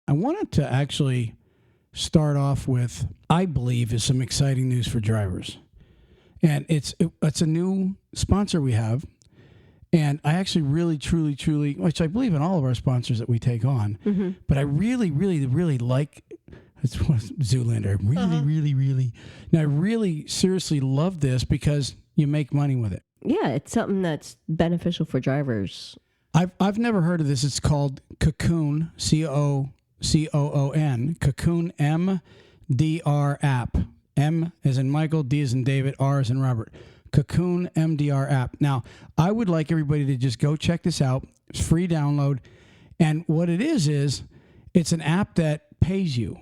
I wanted to actually start off with, I believe, is some exciting news for drivers. And it's a new sponsor we have. And I actually really, truly, which I believe in all of our sponsors that we take on, but I really, really like, it's Zoolander. Really. Now, I really seriously love this because you make money with it. Yeah, it's something that's beneficial for drivers. I've never heard of this. It's called Cocoon, COON, Cocoon MDR app. M as in Michael, D as in David, R as in Robert. Cocoon MDR app. Now, I would like everybody to just go check this out. It's free download. And what it is it's an app that pays you.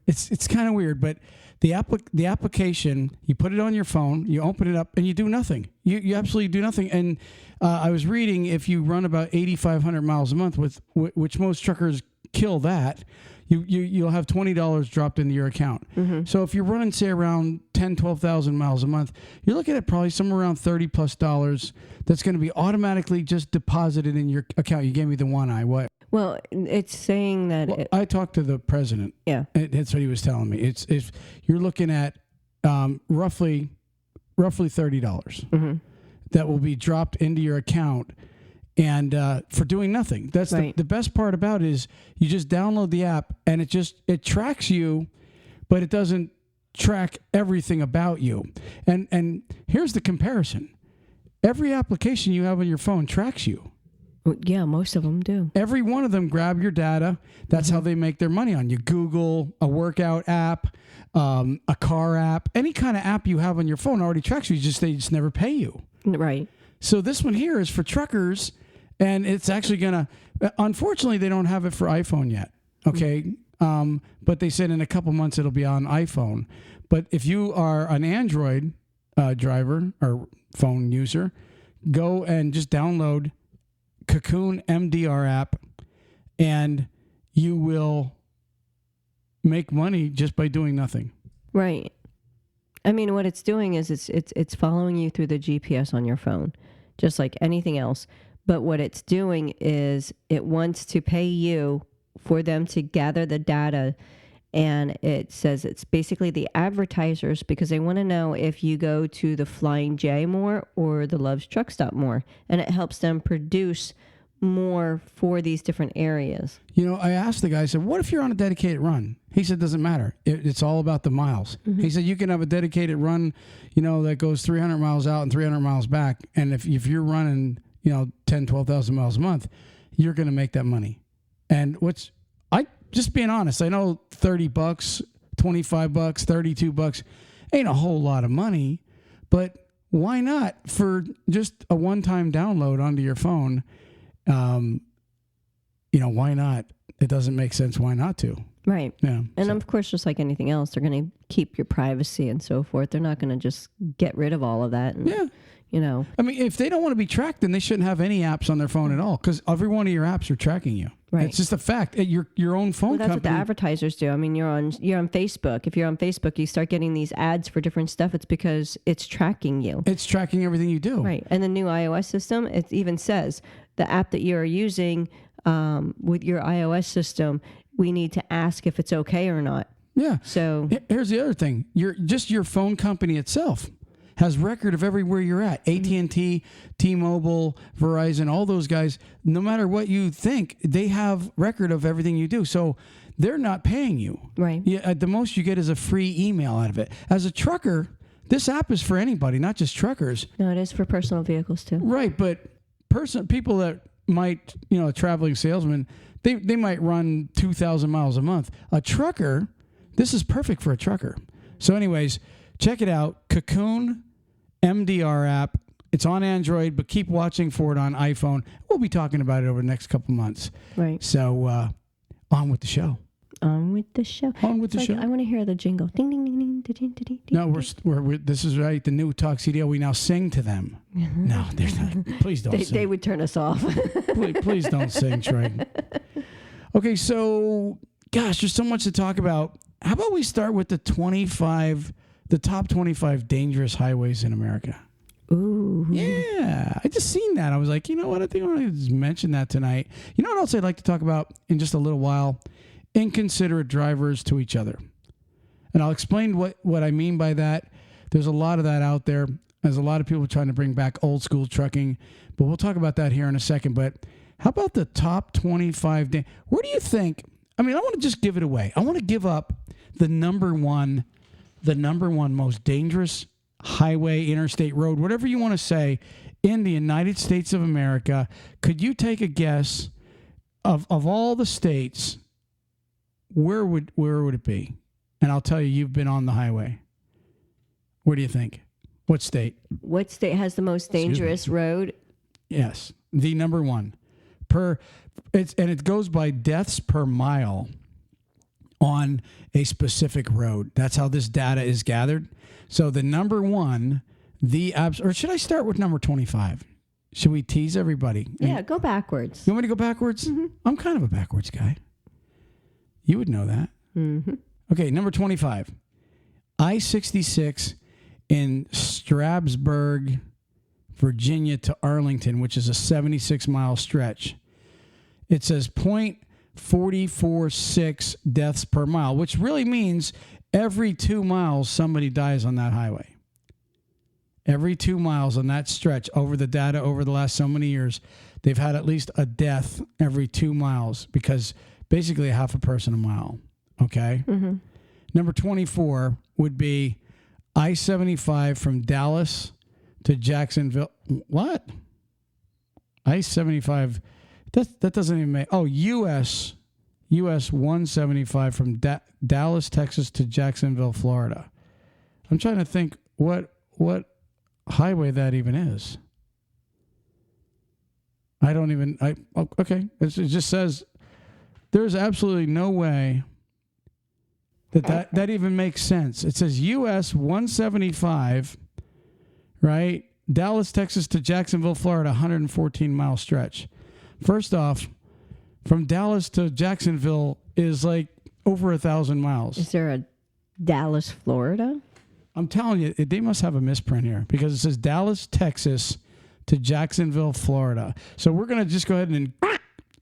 It's kind of weird, but the application, you put it on your phone, you open it up, and you do nothing. You absolutely do nothing. And I was reading if you run about 8,500 miles a month, which most truckers kill that, you'll have $20 dropped into your account. So if you're running, say, around 10,000, 12,000 miles a month, you're looking at probably somewhere around $30+ that's going to be automatically just deposited in your account. You gave me the one eye. What? Well, it's saying that... I talked to the president. Yeah. That's what he was telling me. It's you're looking at roughly $30 that will be dropped into your account. And for doing nothing. That's right. The best part about it is you just download the app and it tracks you, but it doesn't track everything about you. And here's the comparison. Every application you have on your phone tracks you. Yeah, most of them do. Every one of them grab your data. That's how they make their money on you. Google, a workout app, a car app, any kind of app you have on your phone already tracks you. They just never pay you. Right. So this one here is for truckers, and it's actually going to, unfortunately, they don't have it for iPhone yet, okay? But they said in a couple months it'll be on iPhone. But if you are an Android driver or phone user, go and just download Cocoon MDR app, and you will make money just by doing nothing. Right. I mean, what it's doing is it's following you through the GPS on your phone, just like anything else. But what it's doing is it wants to pay you for them to gather the data. And it says it's basically the advertisers, because they want to know if you go to the Flying J more or the Love's Truck Stop more. And it helps them produce more for these different areas. You know, I asked the guy, I said, what if you're on a dedicated run? He said, doesn't matter. It's all about the miles. He said, you can have a dedicated run, that goes 300 miles out and 300 miles back. And if you're running, 10, 12,000 miles a month, you're going to make that money. And just being honest, I know $30, $25, $32 ain't a whole lot of money, but why not for just a one-time download onto your phone? Why not? It doesn't make sense. Why not to? Right. Yeah. And of course, just like anything else, they're going to keep your privacy and so forth. They're not going to just get rid of all of that. And, I mean, if they don't want to be tracked, then they shouldn't have any apps on their phone at all, because every one of your apps are tracking you. Right. It's just a fact. Your own phone company. That's what the advertisers do. I mean, you're on Facebook. If you're on Facebook, you start getting these ads for different stuff. It's because it's tracking you. It's tracking everything you do. Right. And the new iOS system, it even says the app that you're using with your iOS system, we need to ask if it's okay or not. Yeah. So here's the other thing. Your phone company itself has record of everywhere you're at. AT&T, T-Mobile, Verizon, all those guys, no matter what you think, they have record of everything you do. So they're not paying you. Right. At the most you get is a free email out of it. As a trucker, this app is for anybody, not just truckers. No, it is for personal vehicles too. Right, but people that might, a traveling salesman, they might run 2,000 miles a month. A trucker, this is perfect for a trucker. So anyways, check it out, Cocoon MDR app. It's on Android, but keep watching for it on iPhone. We'll be talking about it over the next couple months. Right. So on with the show. On with the show. On with the show. I want to hear the jingle. Ding, ding, ding, ding, ding, ding, ding. No, we're this is right. The new TalkCDL. We now sing to them. No, there's not. Please don't sing. They would turn us off. please don't sing, Trey. Okay, so, gosh, there's so much to talk about. How about we start with the top 25 dangerous highways in America? Ooh. Yeah, I just seen that. I was like, you know what? I think I want to just mention that tonight. You know what else I'd like to talk about in just a little while inconsiderate drivers to each other. And I'll explain what I mean by that. There's a lot of that out there. There's a lot of people trying to bring back old school trucking, but we'll talk about that here in a second. But how about the top 25 days? Where do you think? I mean, I want to just give it away. I want to give up the number one most dangerous highway, interstate road, whatever you want to say, in the United States of America. Could you take a guess of all the states? Where would it be? And I'll tell you, you've been on the highway. Where do you think? What state? What state has the most dangerous road? Yes, the number one. It goes by deaths per mile on a specific road. That's how this data is gathered. So the number one, or should I start with number 25? Should we tease everybody? Yeah, go backwards. You want me to go backwards? Mm-hmm. I'm kind of a backwards guy. You would know that. Mm-hmm. Okay, number 25. I-66 in Strasburg, Virginia to Arlington, which is a 76-mile stretch. It says 0.446 deaths per mile, which really means every 2 miles somebody dies on that highway. Every 2 miles on that stretch, over the data over the last so many years, they've had at least a death every 2 miles, because basically a half a person a mile. Okay? Mm-hmm. Number 24 would be I-75 from Dallas to Jacksonville. What? I-75. That doesn't even make... Oh, US 175 from Dallas, Texas to Jacksonville, Florida. I'm trying to think what highway that even is. Okay. It just says there's absolutely no way that even makes sense. It says US 175, right? Dallas, Texas to Jacksonville, Florida, 114-mile stretch. First off, from Dallas to Jacksonville is like over 1,000 miles. Is there a Dallas, Florida? I'm telling you, they must have a misprint here, because it says Dallas, Texas to Jacksonville, Florida. So we're going to just go ahead and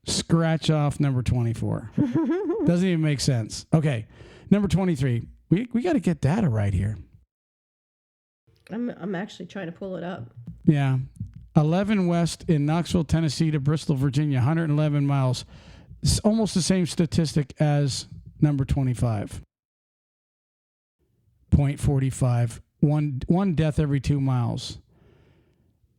scratch off number 24. Doesn't even make sense. Okay, number 23. We got to get data right here. I'm actually trying to pull it up. Yeah. 11 west in Knoxville, Tennessee to Bristol, Virginia, 111 miles. It's almost the same statistic as number 25. 0.45. One death every 2 miles.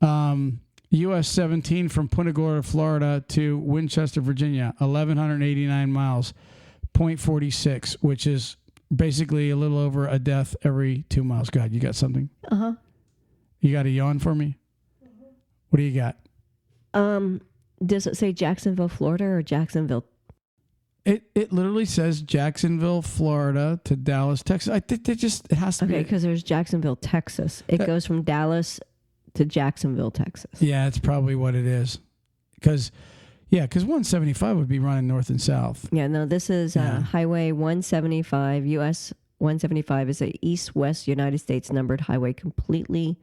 US 17 from Punta Gorda, Florida to Winchester, Virginia, 1,189 miles. 0.46, which is basically a little over a death every 2 miles. God, you got something? Uh-huh. You got a yawn for me? What do you got? Does it say Jacksonville, Florida, or Jacksonville? It literally says Jacksonville, Florida to Dallas, Texas. I think it has to be. Okay, because there's Jacksonville, Texas. It goes from Dallas to Jacksonville, Texas. Yeah, it's probably what it is. Because 175 would be running north and south. Yeah, no, this is Highway 175. US 175 is a east-west United States numbered highway completely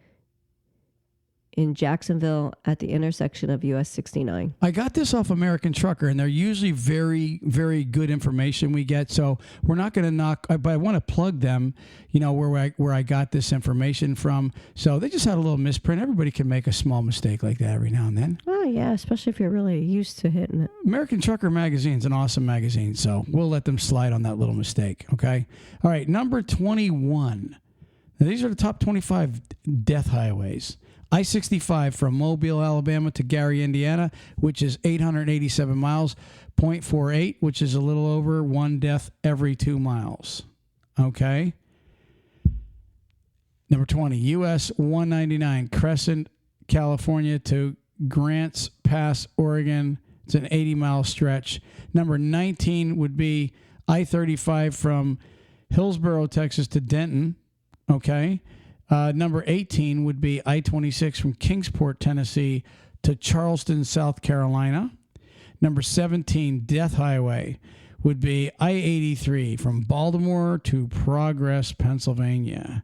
in Jacksonville at the intersection of US 69. I got this off American Trucker, and they're usually very, very good information we get. So we're not going to knock, but I want to plug them, where I got this information from. So they just had a little misprint. Everybody can make a small mistake like that every now and then. Oh, yeah, especially if you're really used to hitting it. American Trucker magazine is an awesome magazine, so we'll let them slide on that little mistake, okay? All right, number 21. Now, these are the top 25 death highways. I-65 from Mobile, Alabama to Gary, Indiana, which is 887 miles, 0.48, which is a little over one death every 2 miles. Okay. Number 20, US 199, Crescent, California to Grants Pass, Oregon. It's an 80-mile stretch. Number 19 would be I-35 from Hillsborough, Texas to Denton. Okay. Number 18 would be I-26 from Kingsport, Tennessee to Charleston, South Carolina. Number 17, Death Highway, would be I-83 from Baltimore to Progress, Pennsylvania.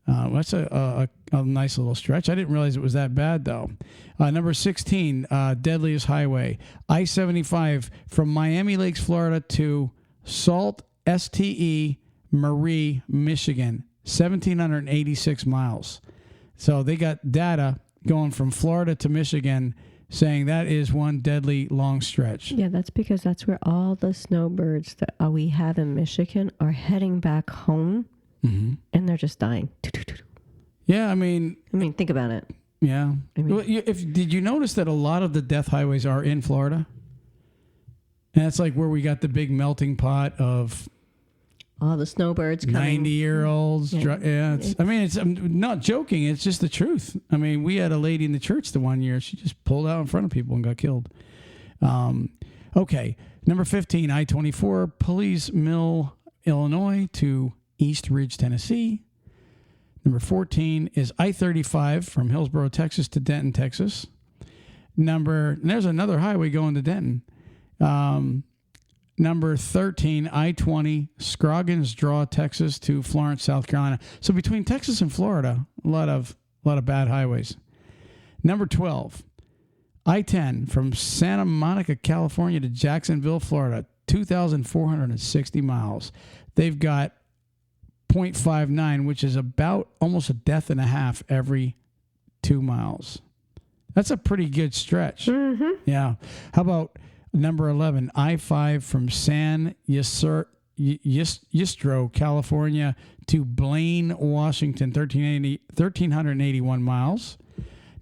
That's a nice little stretch. I didn't realize it was that bad, though. Number 16, Deadliest Highway, I-75 from Miami Lakes, Florida to Salt STE Marie, Michigan, 1,786 miles. So they got data going from Florida to Michigan saying that is one deadly long stretch. Yeah, that's because that's where all the snowbirds that we have in Michigan are heading back home, and they're just dying. Yeah, I mean, think about it. Yeah. Did you notice that a lot of the death highways are in Florida? And that's like where we got the big melting pot of all the snowbirds coming. 90-year-olds. I'm not joking. It's just the truth. I mean, we had a lady in the church the one year. She just pulled out in front of people and got killed. Okay. Number 15, I-24, Pulleys Mill, Illinois to East Ridge, Tennessee. Number 14 is I-35 from Hillsborough, Texas to Denton, Texas. And there's another highway going to Denton. Number 13, I-20, Scroggins Draw, Texas to Florence, South Carolina. So between Texas and Florida, a lot of bad highways. Number 12, I-10 from Santa Monica, California to Jacksonville, Florida, 2,460 miles. They've got 0.59, which is about almost a death and a half every 2 miles. That's a pretty good stretch. Mm-hmm. Yeah. How about number 11, I-5 from San Ysidro, California to Blaine, Washington, 1,381 miles.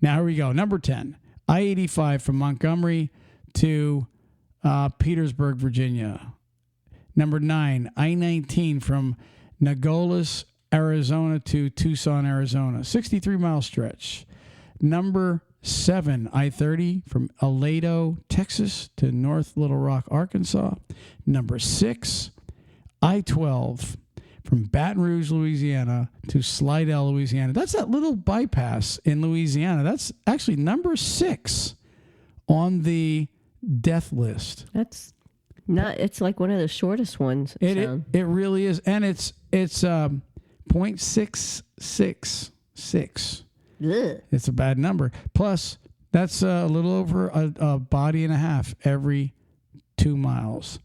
Now, here we go. Number 10, I-85 from Montgomery to Petersburg, Virginia. Number 9, I-19 from Nogales, Arizona to Tucson, Arizona, 63-mile stretch. Number 7, I-30 from Aledo, Texas to North Little Rock, Arkansas. Number 6, I-12 from Baton Rouge, Louisiana to Slidell, Louisiana. That's that little bypass in Louisiana. That's actually number 6 on the death list. It's like one of the shortest ones. It really is. And it's 0.666. Ugh. It's a bad number. Plus, that's a little over a body and a half every 2 miles.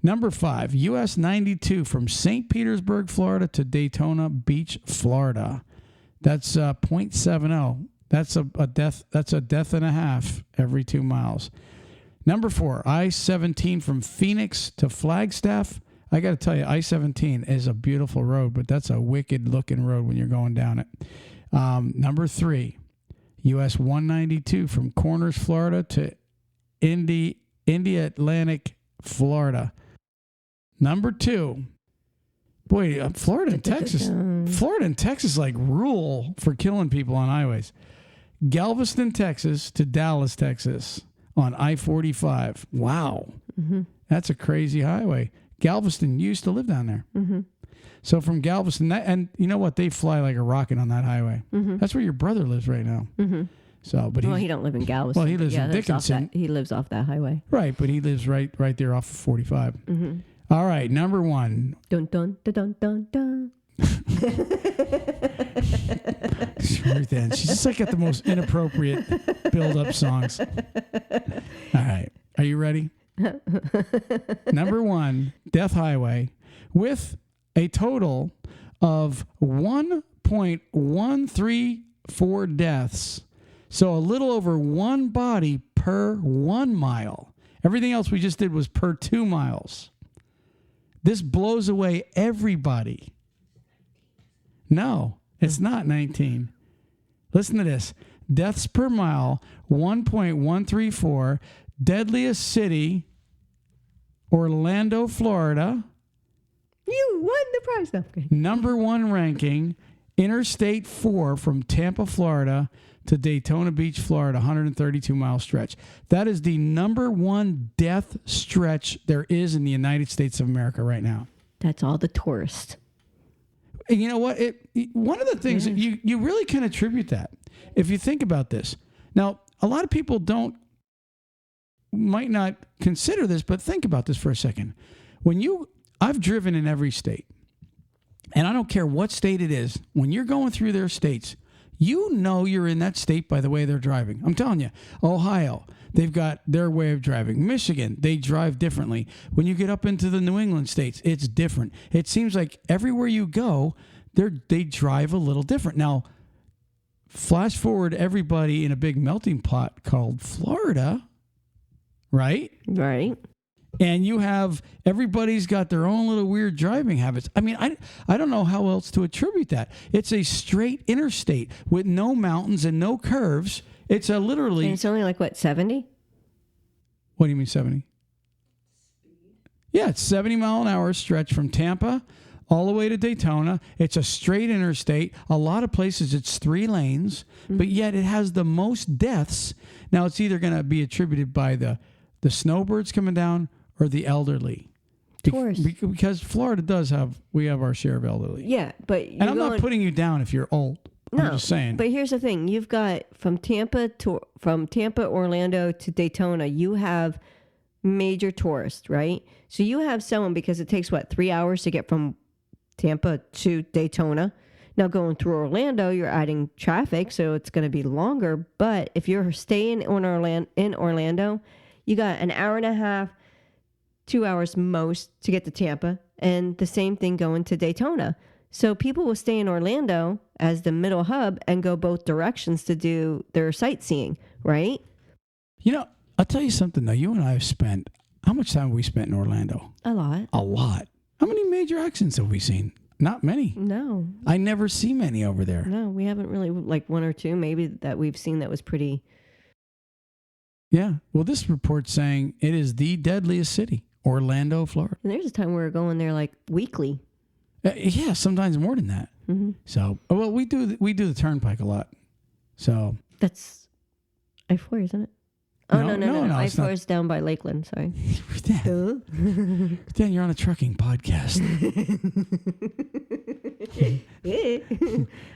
Number 5, US 92 from St. Petersburg, Florida to Daytona Beach, Florida. That's 0.70. That's a death. That's a death and a half every 2 miles. Number 4, I-17 from Phoenix to Flagstaff. I got to tell you, I-17 is a beautiful road, but that's a wicked looking road when you're going down it. Number 3, US 192 from Corners, Florida to Indy Atlantic, Florida. Number 2, boy, Florida and Texas like rule for killing people on highways. Galveston, Texas to Dallas, Texas on I-45. Wow. Mm-hmm. That's a crazy highway. Galveston used to live down there. Mm-hmm. So from Galveston, and you know what? They fly like a rocket on that highway. Mm-hmm. That's where your brother lives right now. Mm-hmm. So, but he don't live in Galveston. Well, he lives in Dickinson. He lives off that highway. Right, but he lives right there off of 45. Mm-hmm. All right, number 1. Dun dun dun dun dun dun. Ruth Ann, she's just like got the most inappropriate build-up songs. All right, are you ready? Number 1, Death Highway, with a total of 1.134 deaths. So a little over 1 body per 1 mile. Everything else we just did was per 2 miles. This blows away everybody. No, it's not 19. Listen to this. Deaths per mile, 1.134. Deadliest city, Orlando, Florida. You won the prize. No, okay. Number 1 ranking, Interstate 4 from Tampa, Florida to Daytona Beach, Florida, 132-mile stretch. That is the number 1 death stretch there is in the United States of America right now. That's all the tourists. And you know what? One of the things that you really can attribute that, if you think about this. Now, a lot of people might not consider this, but think about this for a second. I've driven in every state, and I don't care what state it is. When you're going through their states, you know you're in that state by the way they're driving. I'm telling you, Ohio, They've got their way of driving. Michigan, they drive differently. When you get up into the New England states, it's different. It seems like everywhere you go, they drive a little different. Now, flash forward everybody in a big melting pot called Florida, right? Right. And you have everybody's got their own little weird driving habits. I mean, I don't know how else to attribute that. It's a straight interstate with no mountains and no curves. It's a literally. And it's only like what, 70? What do you mean 70? Yeah, it's 70-mile-an-hour stretch from Tampa all the way to Daytona. It's a straight interstate. A lot of places it's 3 lanes, but yet it has the most deaths. Now it's either going to be attributed by the snowbirds coming down or the elderly. Tourists. Because Florida we have our share of elderly. Yeah, but and I'm not putting you down if you're old. No, I'm just saying. But here's the thing: you've got from Tampa, Orlando to Daytona, you have major tourists, right? So you have someone because it takes 3 hours to get from Tampa to Daytona. Now going through Orlando, you're adding traffic, so it's going to be longer. But if you're staying in Orlando, you got an hour and a half, 2 hours most to get to Tampa, and the same thing going to Daytona. So people will stay in Orlando as the middle hub and go both directions to do their sightseeing, right? You know, I'll tell you something, though. You and I have spent, how much time have we spent in Orlando? A lot. A lot. How many major accidents have we seen? Not many. No. I never see many over there. No, we haven't really, like 1 or 2 maybe that we've seen that was pretty. Yeah. Well, this report's saying it is the deadliest city, Orlando, Florida. And there's a time we were going there like weekly. Yeah, sometimes more than that. Mm-hmm. So, well, we do the turnpike a lot. So that's I-4, isn't it? Oh, no. I-4 is down by Lakeland, sorry. Dan, you're on a trucking podcast.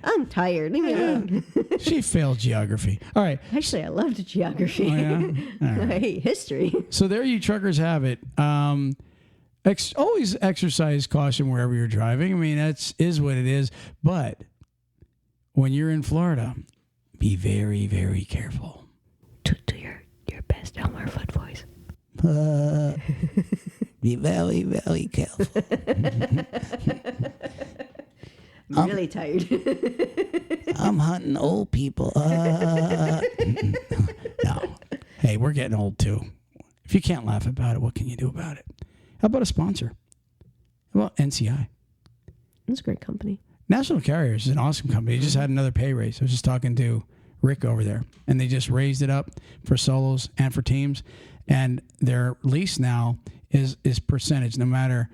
I'm tired. Leave me alone. She failed geography. All right. Actually, I loved geography. Oh, yeah? Right. I hate history. So there you truckers have it. Always exercise caution wherever you're driving. I mean, is what it is. But when you're in Florida, be very, very careful. Do your best Elmer Fudd voice. Be very, very careful. I'm really tired. I'm hunting old people. No. Hey, we're getting old too. If you can't laugh about it, what can you do about it? How about a sponsor? How about NCI? That's a great company. National Carriers is an awesome company. They just had another pay raise. I was just talking to Rick over there, and they just raised it up for solos and for teams. And their lease now is percentage. No matter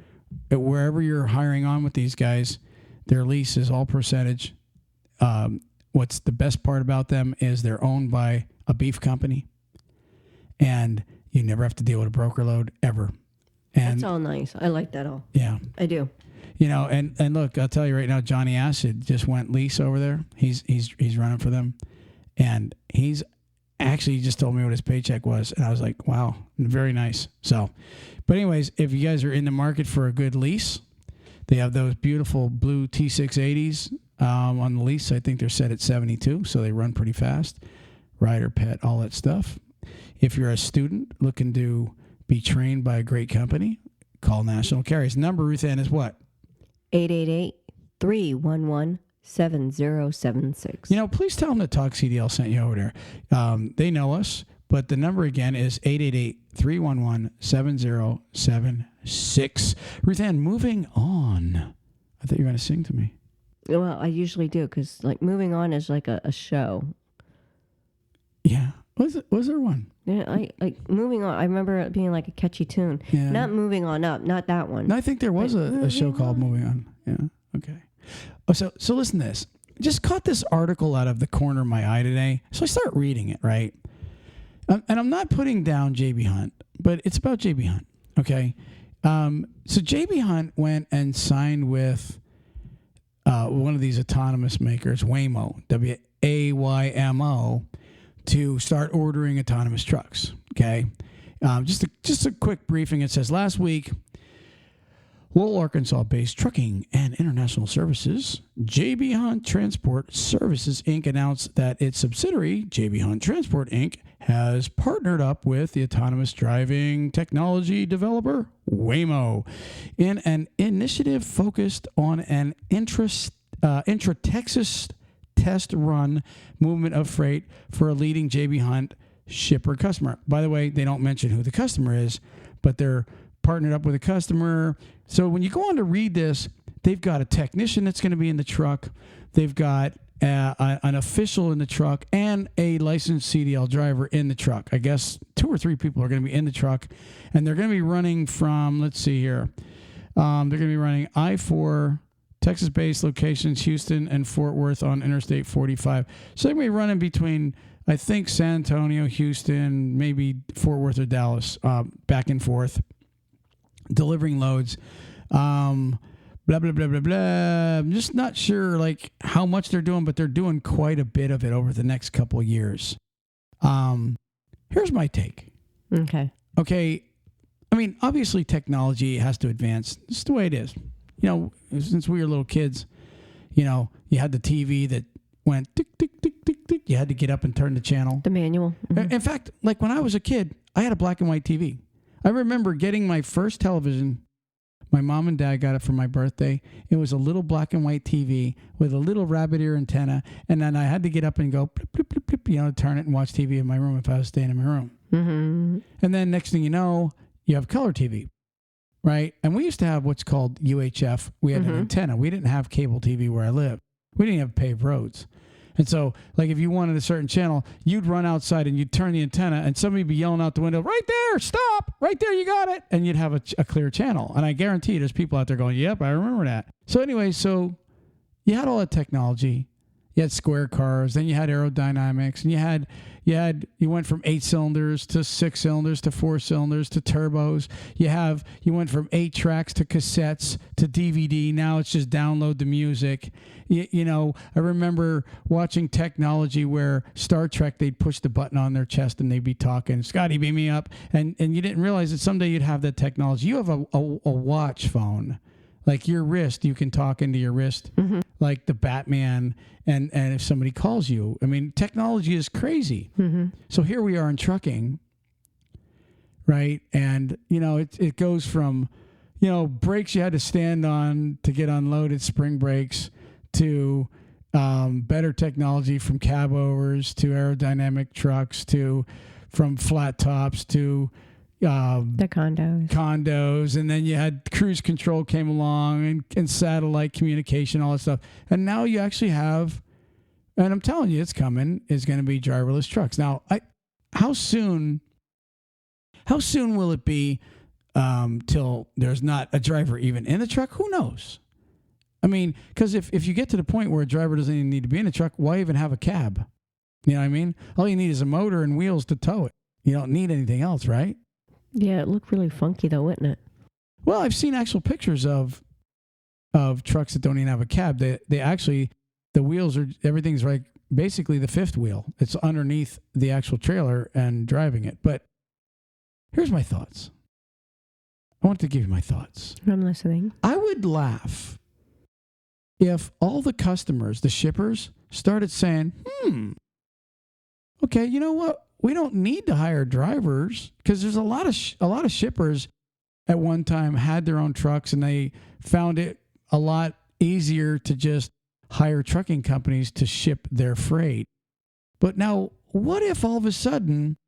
wherever you're hiring on with these guys, their lease is all percentage. What's the best part about them is they're owned by a beef company, and you never have to deal with a broker load ever. And that's all nice. I like that all. Yeah, I do. You know, and look, I'll tell you right now, Johnny Acid just went lease over there. He's running for them, and he just told me what his paycheck was, and I was like, wow, very nice. So, but anyways, if you guys are in the market for a good lease, they have those beautiful blue T680s on the lease. I think they're set at 72, so they run pretty fast. Rider, pet, all that stuff. If you're a student looking to be trained by a great company, call National Carriers. Number, Ruth Ann, is what? 888-311-7076. You know, please tell them that TalkCDL sent you over there. They know us, but the number again is 888-311-7076. Ruth Ann, moving on. I thought you were going to sing to me. Well, I usually do because, like, moving on is like a show. Yeah. Was there one? Yeah, I like moving on. I remember it being like a catchy tune. Yeah. Not moving on up, not that one. No, I think there was a show called Moving On. Yeah. Okay. Oh, so listen to this. Just caught this article out of the corner of my eye today. So I start reading it, right? And I'm not putting down JB Hunt, but it's about JB Hunt. Okay. So JB Hunt went and signed with one of these autonomous makers, Waymo, WAYMO, to start ordering autonomous trucks. Okay. Just a quick briefing. It says last week, Lowell, Arkansas-based trucking and international services, JB Hunt Transport Services, Inc., announced that its subsidiary, JB Hunt Transport, Inc., has partnered up with the autonomous driving technology developer Waymo in an initiative focused on an intra-Texas test run movement of freight for a leading J.B. Hunt shipper customer. By the way, they don't mention who the customer is, but they're partnered up with a customer. So when you go on to read this, they've got a technician that's going to be in the truck. They've got an official in the truck and a licensed CDL driver in the truck. I guess 2 or 3 people are going to be in the truck, and they're going to be running from, let's see here, they're going to be running I-4, Texas-based locations, Houston and Fort Worth on Interstate 45. So they're going to be running between, I think, San Antonio, Houston, maybe Fort Worth or Dallas, back and forth, delivering loads. Blah, blah, blah, blah, blah. I'm just not sure like how much they're doing, but they're doing quite a bit of it over the next couple of years. Here's my take. Okay. I mean, obviously technology has to advance. It's the way it is. You know, since we were little kids, you know, you had the TV that went tick, tick, tick, tick, tick. You had to get up and turn the channel. The manual. Mm-hmm. In fact, like when I was a kid, I had a black and white TV. I remember getting my first television. My mom and dad got it for my birthday. It was a little black and white TV with a little rabbit ear antenna. And then I had to get up and go, blip, blip, blip, blip, you know, turn it and watch TV in my room if I was staying in my room. Mm-hmm. And then next thing you know, you have color TV, right? And we used to have what's called UHF. We had an antenna. We didn't have cable TV where I lived. We didn't have paved roads. And so, like, if you wanted a certain channel, you'd run outside and you'd turn the antenna and somebody would be yelling out the window, right there, stop, right there, you got it. And you'd have a clear channel. And I guarantee there's people out there going, yep, I remember that. So anyway, so you had all that technology. You had square cars, then you had aerodynamics, and you went from 8 cylinders to 6 cylinders to 4 cylinders to turbos. You went from 8 tracks to cassettes to DVD. Now it's just download the music. You know, I remember watching technology where Star Trek, they'd push the button on their chest and they'd be talking, Scotty, beam me up. And you didn't realize that someday you'd have that technology. You have a watch phone. Like your wrist, you can talk into your wrist, like the Batman, and if somebody calls you. I mean, technology is crazy. Mm-hmm. So here we are in trucking, right? And, you know, it goes from, you know, brakes you had to stand on to get unloaded, spring brakes, to better technology from cab overs to aerodynamic trucks from flat tops to the condos, and then you had cruise control came along and satellite communication, all that stuff. And now you actually have, and I'm telling you, it's coming, is going to be driverless trucks. Now, how soon will it be till there's not a driver even in the truck? Who knows? I mean, because if you get to the point where a driver doesn't even need to be in the truck, why even have a cab? You know what I mean? All you need is a motor and wheels to tow it. You don't need anything else, right? Yeah, it looked really funky though, wouldn't it? Well, I've seen actual pictures of trucks that don't even have a cab. They actually, the wheels are, everything's like basically the fifth wheel. It's underneath the actual trailer and driving it. But here's my thoughts. I want to give you my thoughts. I'm listening. I would laugh if all the customers, the shippers, started saying, okay, you know what? We don't need to hire drivers, because there's a lot of shippers at one time had their own trucks, and they found it a lot easier to just hire trucking companies to ship their freight. But now, what if all of a sudden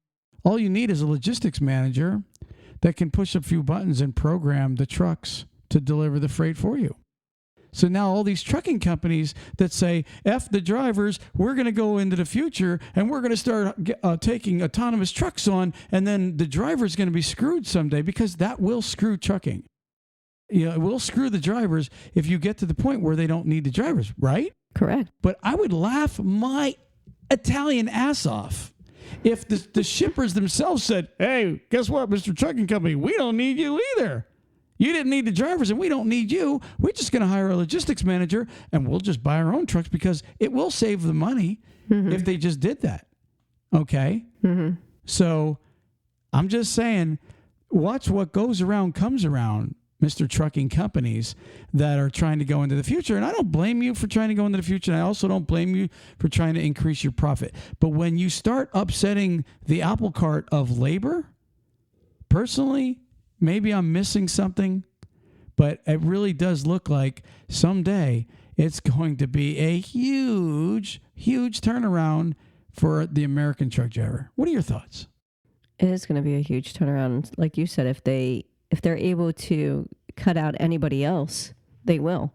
all you need is a logistics manager that can push a few buttons and program the trucks to deliver the freight for you? So now all these trucking companies that say, F the drivers, we're going to go into the future and we're going to start taking autonomous trucks on, and then the driver's going to be screwed someday, because that will screw trucking. You know, it will screw the drivers if you get to the point where they don't need the drivers, right? Correct. But I would laugh my Italian ass off if the shippers themselves said, hey, guess what, Mr. Trucking Company, we don't need you either. You didn't need the drivers, and we don't need you. We're just going to hire a logistics manager, and we'll just buy our own trucks, because it will save the money if they just did that. Okay? So I'm just saying, watch what goes around comes around. Mr. Trucking companies that are trying to go into the future. And I don't blame you for trying to go into the future. And I also don't blame you for trying to increase your profit. But when you start upsetting the apple cart of labor, personally, maybe I'm missing something, but it really does look like someday it's going to be a huge, huge turnaround for the American truck driver. What are your thoughts? It is going to be a huge turnaround. Like you said, if they're able to cut out anybody else, they will.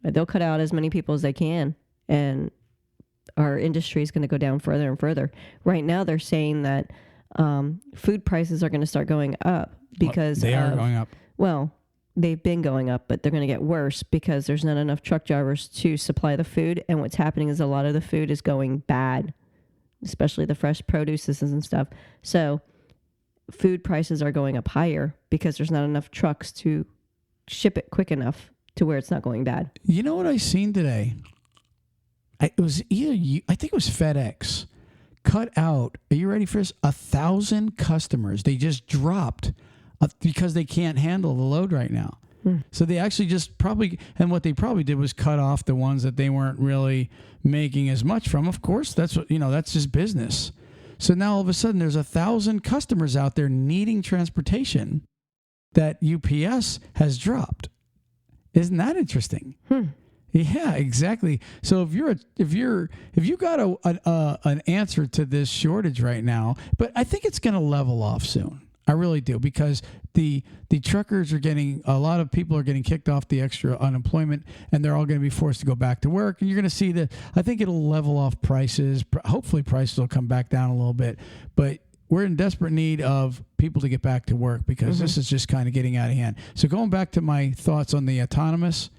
They'll cut out as many people as they can, and our industry is going to go down further and further. Right now, they're saying that food prices are going to start going up because they are going up. Well, they've been going up, but they're going to get worse because there's not enough truck drivers to supply the food. And what's happening is a lot of the food is going bad, especially the fresh produces and stuff. So food prices are going up higher because there's not enough trucks to ship it quick enough to where it's not going bad. You know what I seen today? It was I think it was FedEx cut out. Are you ready for this? 1,000 customers. They just dropped because they can't handle the load right now. So they actually just and what they probably did was cut off the ones that they weren't really making as much from. Of course, that's just business. So now all of a sudden there's 1,000 customers out there needing transportation that UPS has dropped. Isn't that interesting? Yeah, exactly. So if you got an answer to this shortage right now, but I think it's going to level off soon. I really do, because the truckers a lot of people are getting kicked off the extra unemployment, and they're all going to be forced to go back to work. And you're going to see I think it'll level off prices. Hopefully prices will come back down a little bit, but we're in desperate need of people to get back to work because this is just kind of getting out of hand. So going back to my thoughts on the autonomous,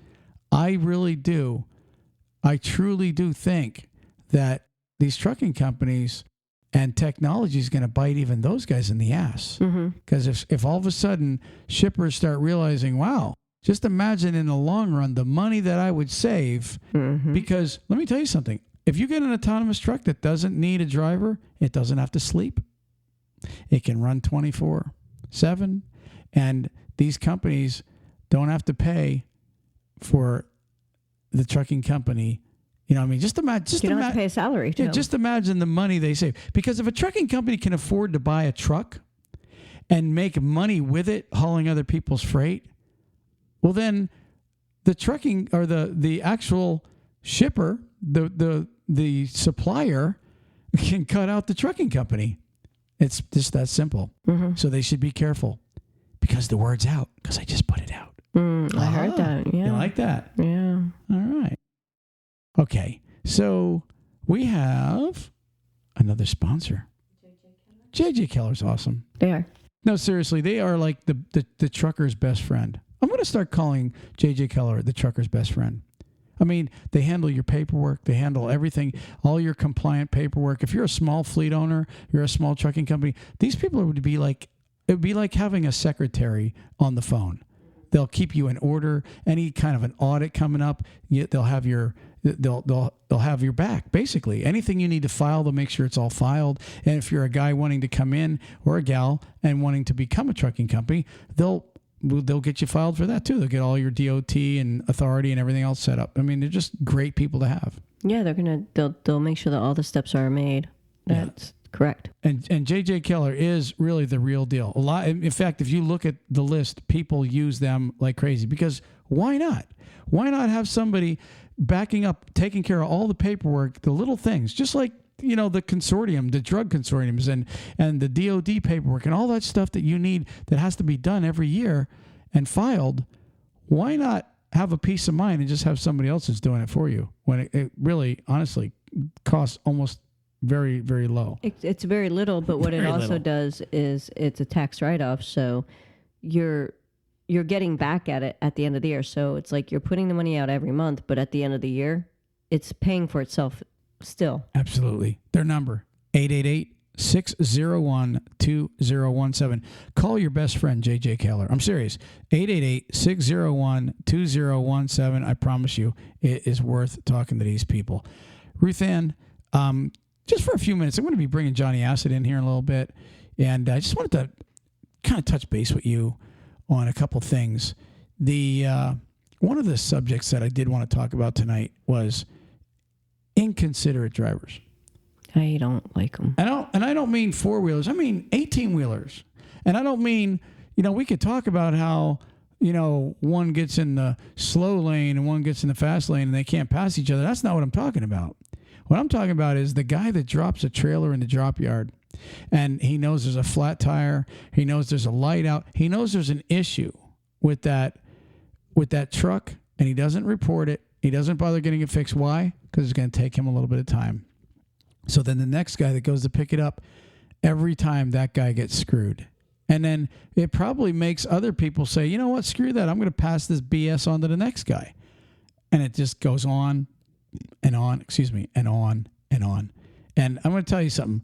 I truly do think that these trucking companies and technology is going to bite even those guys in the ass. Because if all of a sudden shippers start realizing, wow, just imagine in the long run the money that I would save. Because let me tell you something. If you get an autonomous truck that doesn't need a driver, it doesn't have to sleep. It can run 24/7. And these companies don't have to pay for the trucking company. You know what I mean? Just imagine. You don't have to pay a salary, too. Yeah, just imagine the money they save. Because if a trucking company can afford to buy a truck and make money with it, hauling other people's freight, well, then the trucking or the actual shipper, the supplier, can cut out the trucking company. It's just that simple. So they should be careful, because the word's out. Because I just put it out. I heard that. Yeah. You like that? Yeah. All right. Okay, so we have another sponsor. JJ Keller's awesome. They are. No, seriously, they are like the trucker's best friend. I'm going to start calling JJ Keller the trucker's best friend. I mean, they handle your paperwork. They handle everything, all your compliant paperwork. If you're a small fleet owner, you're a small trucking company, these people it would be like having a secretary on the phone. They'll keep you in order. Any kind of an audit coming up, they'll have your back. Basically, anything you need to file, they'll make sure it's all filed. And if you're a guy wanting to come in or a gal and wanting to become a trucking company, they'll get you filed for that too. They'll get all your DOT and authority and everything else set up. I mean, they're just great people to have. Yeah, they'll make sure that all the steps are made. That's correct. And JJ Keller is really the real deal. In fact, if you look at the list, people use them like crazy, because why not? Why not have somebody backing up, taking care of all the paperwork, the little things, just like, the consortium, the drug consortiums and the DOD paperwork and all that stuff that you need that has to be done every year and filed. Why not have a peace of mind and just have somebody else that's doing it for you when it really, honestly, costs almost very, very low. It's very little, but what it also does is it's a tax write-off. So you're getting back at it at the end of the year. So it's like you're putting the money out every month, but at the end of the year, it's paying for itself still. Absolutely. Their number, 888-601-2017. Call your best friend, JJ Keller. I'm serious. 888-601-2017. I promise you, it is worth talking to these people. Ruth Ann, just for a few minutes, I'm going to be bringing Johnny Acid in here in a little bit. And I just wanted to kind of touch base with you on a couple things. One of the subjects that I did want to talk about tonight was inconsiderate drivers. I don't like them. I don't mean four-wheelers. I mean 18-wheelers. And I don't mean, we could talk about how, one gets in the slow lane and one gets in the fast lane and they can't pass each other. That's not what I'm talking about. What I'm talking about is the guy that drops a trailer in the drop yard and he knows there's a flat tire. He knows there's a light out. He knows there's an issue with that truck, and he doesn't report it. He doesn't bother getting it fixed. Why? Because it's going to take him a little bit of time. So then the next guy that goes to pick it up, every time that guy gets screwed. And then it probably makes other people say, you know what, screw that. I'm going to pass this BS on to the next guy. And it just goes on and on, and on and on. And I'm going to tell you something.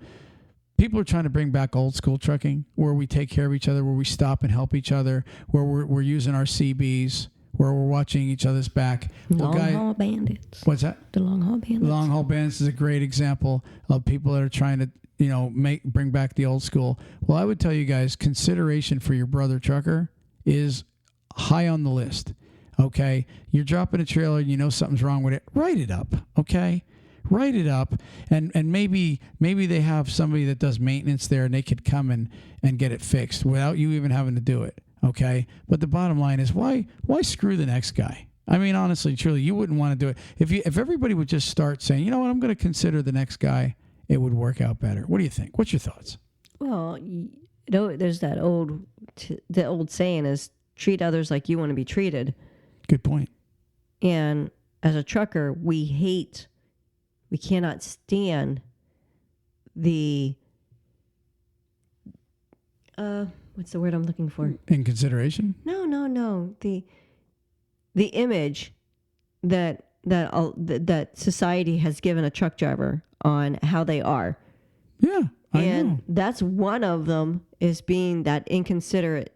People are trying to bring back old school trucking where we take care of each other, where we stop and help each other, where we're using our CBs, where we're watching each other's back. Long haul bandits. What's that? The long haul bandits. The long haul bandits is a great example of people that are trying to, bring back the old school. Well, I would tell you guys, consideration for your brother trucker is high on the list. Okay, you're dropping a trailer, and something's wrong with it. Write it up. Okay. Write it up, and maybe they have somebody that does maintenance there, and they could come and get it fixed without you even having to do it, okay? But the bottom line is, why screw the next guy? I mean, honestly, truly, you wouldn't want to do it. If everybody would just start saying, you know what, I'm going to consider the next guy, it would work out better. What do you think? What's your thoughts? Well, there's the old saying is, treat others like you want to be treated. Good point. And as a trucker, we cannot stand the, what's the word I'm looking for? Inconsideration? No. The image that society has given a truck driver on how they are. Yeah, I know. That's one of them, is being that inconsiderate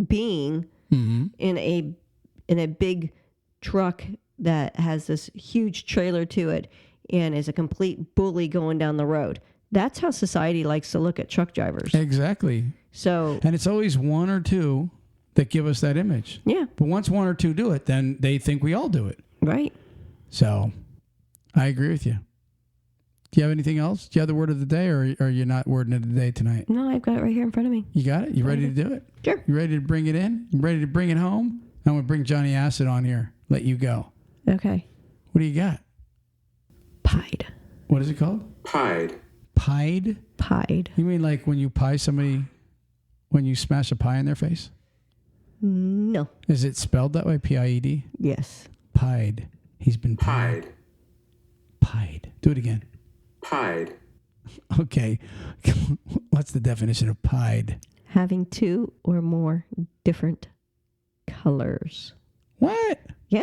being in a big truck that has this huge trailer to it and is a complete bully going down the road. That's how society likes to look at truck drivers. Exactly. So, and it's always one or two that give us that image. Yeah. But once one or two do it, then they think we all do it. Right. So, I agree with you. Do you have anything else? Do you have the word of the day, or are you not wording it of the day tonight? No, I've got it right here in front of me. You got it? You ready to do it? Sure. You ready to bring it in? You ready to bring it home? I'm going to bring Johnny Acid on here. Let you go. Okay. What do you got? Pied. What is it called? Pied. Pied? Pied. You mean like when you pie somebody, when you smash a pie in their face? No. Is it spelled that way? P-I-E-D? Yes. Pied. He's been pied. Pied. Do it again. Pied. Okay. What's the definition of pied? Having two or more different colors. What? Yeah.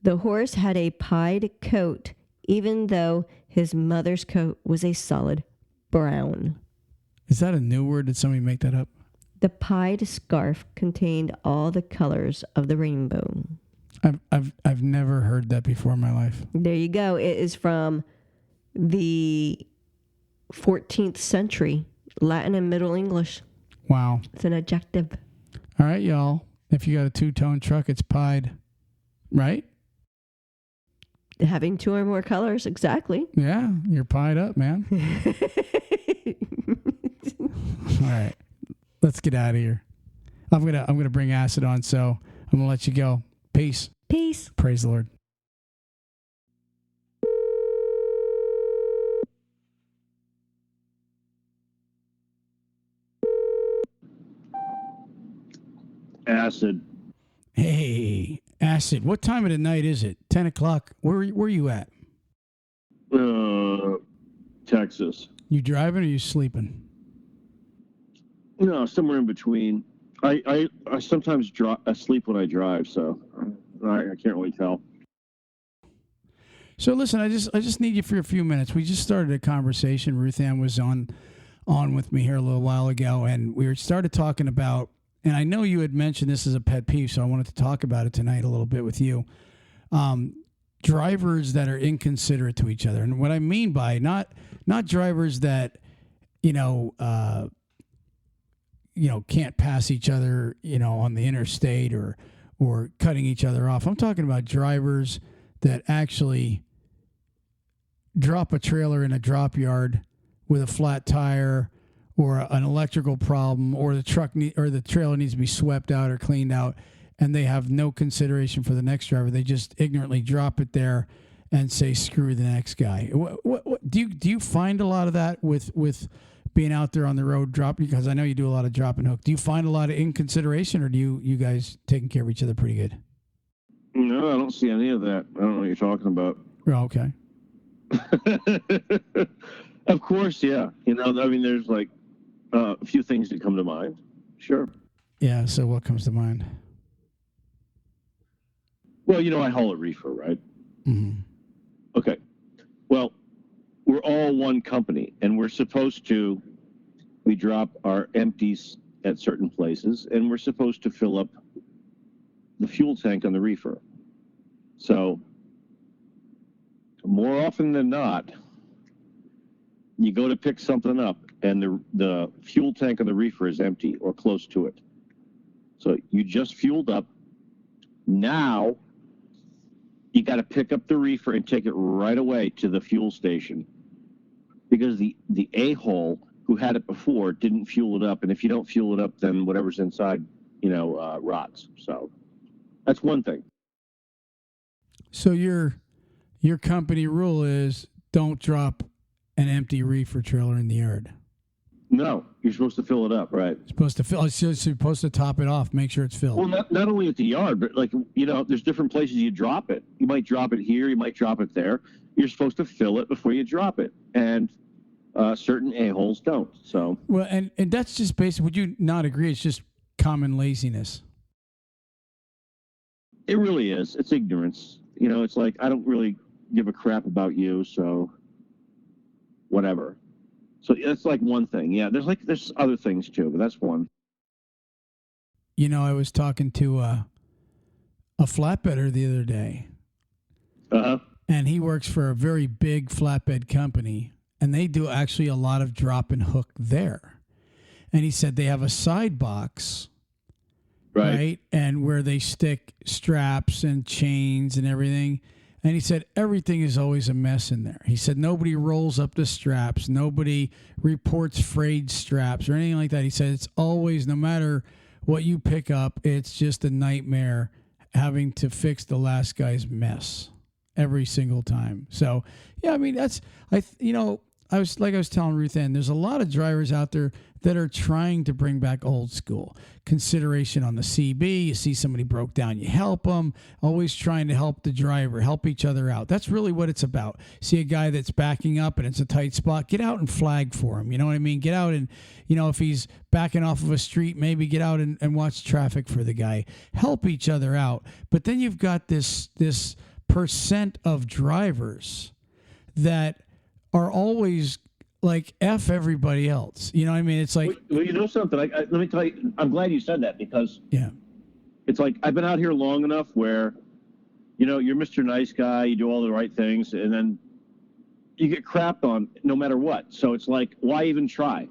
The horse had a pied coat, even though his mother's coat was a solid brown. Is that a new word? Did somebody make that up? The pied scarf contained all the colors of the rainbow. I've never heard that before in my life. There you go. It is from the 14th century, Latin and Middle English. Wow. It's an adjective. All right, y'all. If you got a two-tone truck, it's pied, right? Having two or more colors, exactly. Yeah, you're pied up, man. All right, let's get out of here. I'm gonna bring Acid on, so I'm gonna let you go. Peace. Peace. Praise the Lord. Acid. Hey, Acid. What time of the night is it? 10 o'clock. Where you at? Texas. You driving or you sleeping? No, somewhere in between. I sometimes sleep when I drive, so I can't really tell. So listen, I just need you for a few minutes. We just started a conversation. Ruth Ann was on with me here a little while ago, and we started talking about, and I know you had mentioned this as a pet peeve, so I wanted to talk about it tonight a little bit with you. Drivers that are inconsiderate to each other. And what I mean by not drivers that, can't pass each other, on the interstate or cutting each other off. I'm talking about drivers that actually drop a trailer in a drop yard with a flat tire or an electrical problem, or the trailer needs to be swept out or cleaned out, and they have no consideration for the next driver. They just ignorantly drop it there and say, screw the next guy. What do you find a lot of that with being out there on the road dropping? Because I know you do a lot of drop and hook. Do you find a lot of inconsideration, or do you guys taking care of each other pretty good? No, I don't see any of that. I don't know what you're talking about. Oh, okay. Of course, yeah. There's like a few things that come to mind. Sure. Yeah, so what comes to mind? Well, I haul a reefer, right? Mm-hmm. Okay. Well, we're all one company, and we drop our empties at certain places, and we're supposed to fill up the fuel tank on the reefer. So more often than not, you go to pick something up, and the fuel tank on the reefer is empty or close to it. So you just fueled up. Now you got to pick up the reefer and take it right away to the fuel station, because the a-hole who had it before didn't fuel it up. And if you don't fuel it up, then whatever's inside, rots. So that's one thing. So your company rule is don't drop an empty reefer trailer in the yard. No, you're supposed to fill it up, right? Supposed to top it off, make sure it's filled. Well, not only at the yard, but there's different places you drop it. You might drop it here, you might drop it there. You're supposed to fill it before you drop it, and certain a-holes don't. So well, and that's just basic. Would you not agree? It's just common laziness. It really is. It's ignorance. It's like, I don't really give a crap about you, so whatever. So that's like one thing. Yeah, there's other things too, but that's one. I was talking to a flatbedder the other day. Uh-huh. And he works for a very big flatbed company, and they do actually a lot of drop and hook there. And he said they have a side box, right? And where they stick straps and chains and everything. And he said everything is always a mess in there. He said nobody rolls up the straps. Nobody reports frayed straps or anything like that. He said it's always, no matter what you pick up, it's just a nightmare having to fix the last guy's mess every single time. So, yeah, I was telling Ruth Ann, there's a lot of drivers out there that are trying to bring back old school consideration on the CB. You see somebody broke down, you help them, always trying to help the driver, help each other out. That's really what it's about. See a guy that's backing up and it's a tight spot, get out and flag for him. You know what I mean? Get out and, if he's backing off of a street, maybe get out and watch traffic for the guy. Help each other out. But then you've got this percent of drivers that are always like F everybody else. You know what I mean? It's like... Well, you know something? Let me tell you, I'm glad you said that, because it's like, I've been out here long enough where, you're Mr. Nice Guy, you do all the right things, and then you get crapped on no matter what. So it's like, why even try?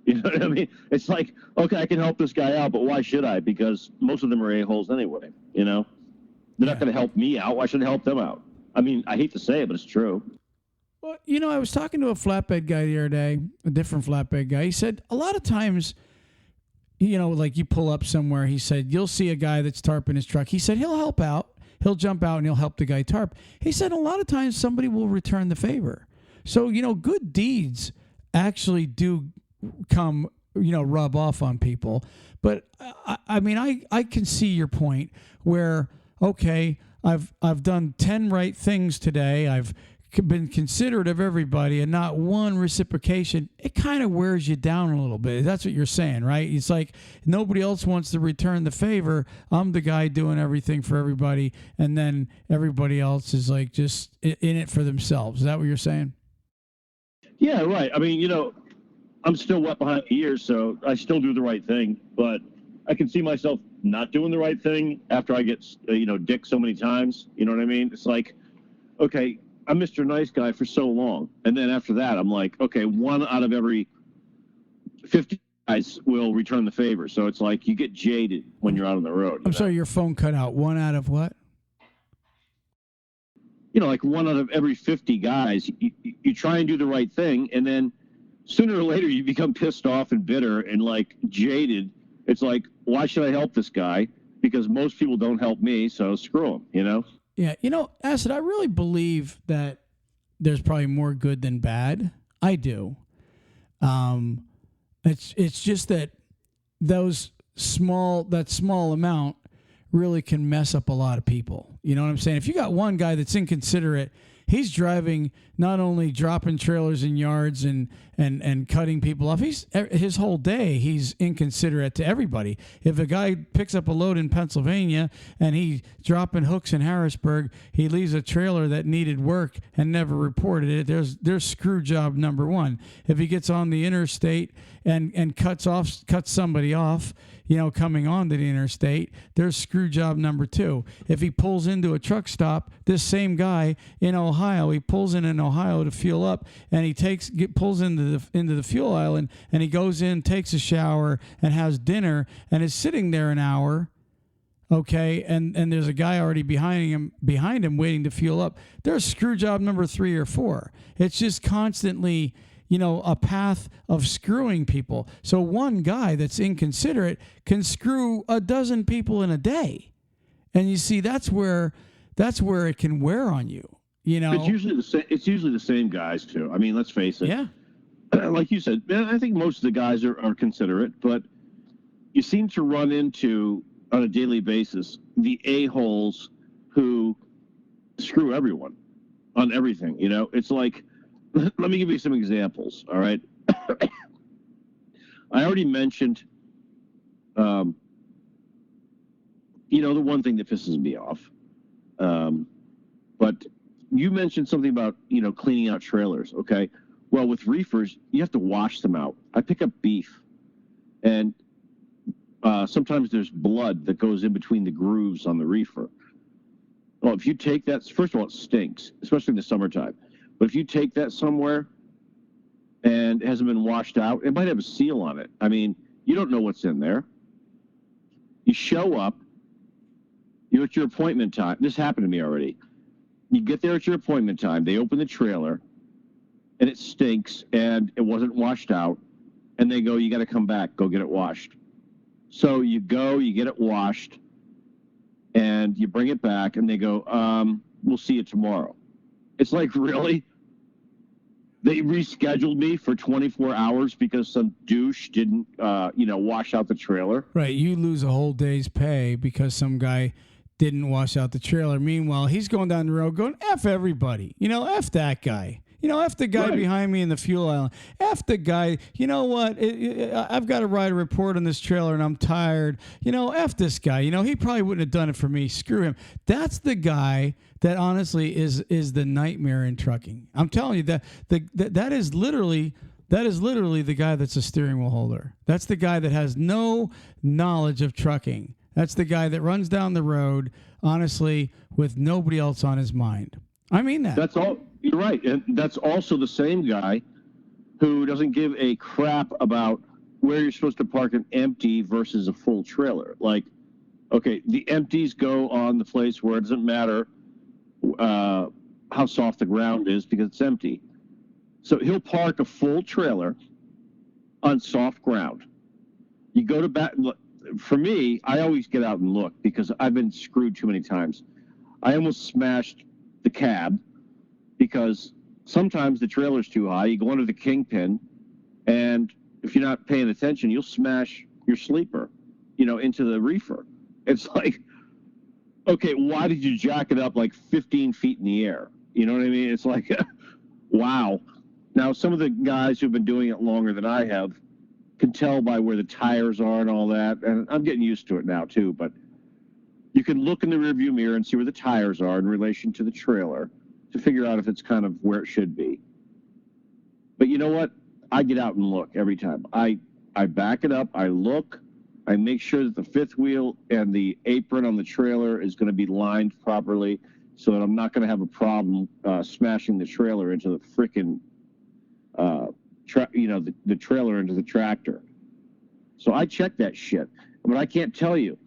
You know what I mean? It's like, okay, I can help this guy out, but why should I? Because most of them are a-holes anyway, They're not going to help me out. Why should I help them out? I mean, I hate to say it, but it's true. Well, I was talking to a flatbed guy the other day, a different flatbed guy. He said a lot of times, like you pull up somewhere, he said, you'll see a guy that's tarping his truck. He said he'll help out. He'll jump out and he'll help the guy tarp. He said a lot of times somebody will return the favor. So, good deeds actually do come, rub off on people. But I can see your point where, okay, I've done 10 right things today. I've been considerate of everybody and not one reciprocation. It kind of wears you down a little bit. That's what you're saying, right? It's like nobody else wants to return the favor. I'm the guy doing everything for everybody, and then everybody else is like just in it for themselves. Is that what you're saying? Yeah, right. I mean, I'm still wet behind the ears, so I still do the right thing, but I can see myself not doing the right thing after I get, dicked so many times. You know what I mean? It's like, okay, I'm Mr. Nice Guy for so long. And then after that, I'm like, okay, 1 out of every 50 guys will return the favor. So it's like you get jaded when you're out on the road. I'm sorry, your phone cut out. 1 out of what? Like 1 out of every 50 guys, you try and do the right thing, and then sooner or later you become pissed off and bitter and like jaded. It's like, why should I help this guy? Because most people don't help me, so screw them, Yeah, Acid, I really believe that there's probably more good than bad. I do. It's just that that small amount really can mess up a lot of people. You know what I'm saying? If you got one guy that's inconsiderate, he's driving, not only dropping trailers in yards and cutting people off. His whole day, he's inconsiderate to everybody. If a guy picks up a load in Pennsylvania and he's dropping hooks in Harrisburg, he leaves a trailer that needed work and never reported it. There's screw job number one. If he gets on the interstate and cuts somebody off, coming onto the interstate, there's screw job number two. If he pulls into a truck stop, this same guy in Ohio, he pulls in Ohio to fuel up, and he pulls into the fuel aisle, and he goes in, takes a shower, and has dinner, and is sitting there an hour. Okay, and there's a guy already behind him waiting to fuel up. There's screw job number 3 or 4. It's just constantly, a path of screwing people. So one guy that's inconsiderate can screw a dozen people in a day. And you see, that's where it can wear on you. It's usually the same guys too. I mean, let's face it. Yeah. Like you said, I think most of the guys are considerate, but you seem to run into on a daily basis the a-holes who screw everyone on everything. It's like, let me give you some examples. All right. I already mentioned, the one thing that pisses me off. But you mentioned something about, cleaning out trailers. Okay. Well, with reefers, you have to wash them out. I pick up beef, and sometimes there's blood that goes in between the grooves on the reefer. Well, if you take that, first of all, it stinks, especially in the summertime. But if you take that somewhere and it hasn't been washed out, it might have a seal on it. I mean, you don't know what's in there. You show up, you're at your appointment time. This happened to me already. You get there at your appointment time, they open the trailer, and it stinks, and it wasn't washed out, and they go, you got to come back, go get it washed. So you go, you get it washed, and you bring it back, and they go, we'll see you tomorrow. It's like, really? They rescheduled me for 24 hours because some douche didn't, wash out the trailer. Right. You lose a whole day's pay because some guy didn't wash out the trailer. Meanwhile, he's going down the road going, F everybody. F that guy. F the guy behind me in the fuel aisle. F the guy. You know what? I've got to write a report on this trailer, and I'm tired. F this guy. He probably wouldn't have done it for me. Screw him. That's the guy that honestly is the nightmare in trucking. I'm telling you that is literally the guy that's a steering wheel holder. That's the guy that has no knowledge of trucking. That's the guy that runs down the road, honestly, with nobody else on his mind. I mean that. That's all. You're right. And that's also the same guy who doesn't give a crap about where you're supposed to park an empty versus a full trailer. Like, okay, the empties go on the place where it doesn't matter how soft the ground is because it's empty. So he'll park a full trailer on soft ground. You go to back. For me, I always get out and look because I've been screwed too many times. I almost smashed the cab because sometimes the trailer's too high. You go under the kingpin, and if you're not paying attention, you'll smash your sleeper, into the reefer. It's like, okay, why did you jack it up like 15 feet in the air? You know what I mean? It's like, wow. Now, some of the guys who've been doing it longer than I have can tell by where the tires are and all that, and I'm getting used to it now too, but you can look in the rearview mirror and see where the tires are in relation to the trailer to figure out if it's kind of where it should be. But you know what? I get out and look every time. I back it up, I look, I make sure that the fifth wheel and the apron on the trailer is going to be lined properly so that I'm not going to have a problem smashing the trailer into the frickin' the trailer into the tractor. So I check that shit. But I can't tell you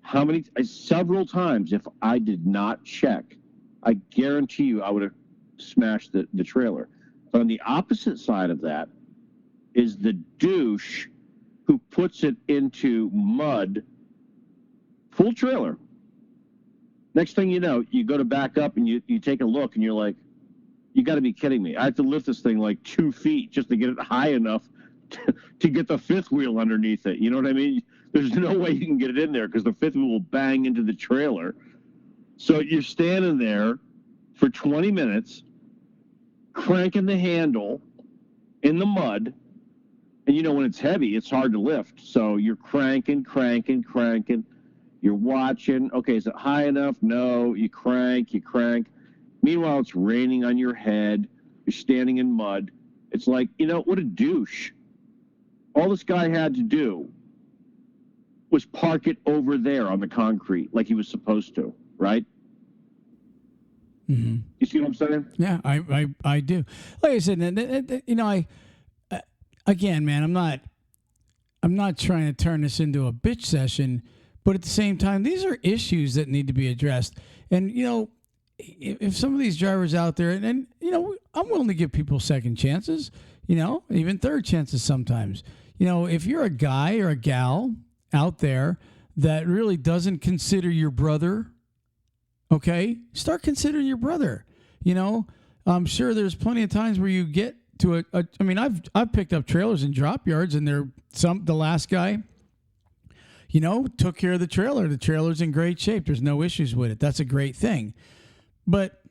how many, several times, if I did not check, I guarantee you I would have smashed the trailer. But on the opposite side of that is the douche who puts it into mud, full trailer. Next thing you know, you go to back up and you take a look and you're like, you got to be kidding me. I have to lift this thing like 2 feet just to get it high enough to get the fifth wheel underneath it. You know what I mean? There's no way you can get it in there because the fifth wheel will bang into the trailer. So you're standing there for 20 minutes, cranking the handle in the mud. And you know, when it's heavy, it's hard to lift. So you're cranking. You're watching. Okay, is it high enough? No. You crank. Meanwhile, it's raining on your head. You're standing in mud. It's like, you know, what a douche. All this guy had to do was park it over there on the concrete like he was supposed to, right? Mm-hmm. You see what I'm saying? Yeah, I do. Like I said, you know, again, man, I'm not trying to turn this into a bitch session, but at the same time, these are issues that need to be addressed. And, you know, if some of these drivers out there, and you know, I'm willing to give people second chances, you know, even third chances sometimes. You know, if you're a guy or a gal out there that really doesn't consider your brother, okay, start considering your brother. You know, I'm sure there's plenty of times where you get to I mean, I've picked up trailers in drop yards, and the last guy, you know, took care of the trailer. The trailer's in great shape. There's no issues with it. That's a great thing. But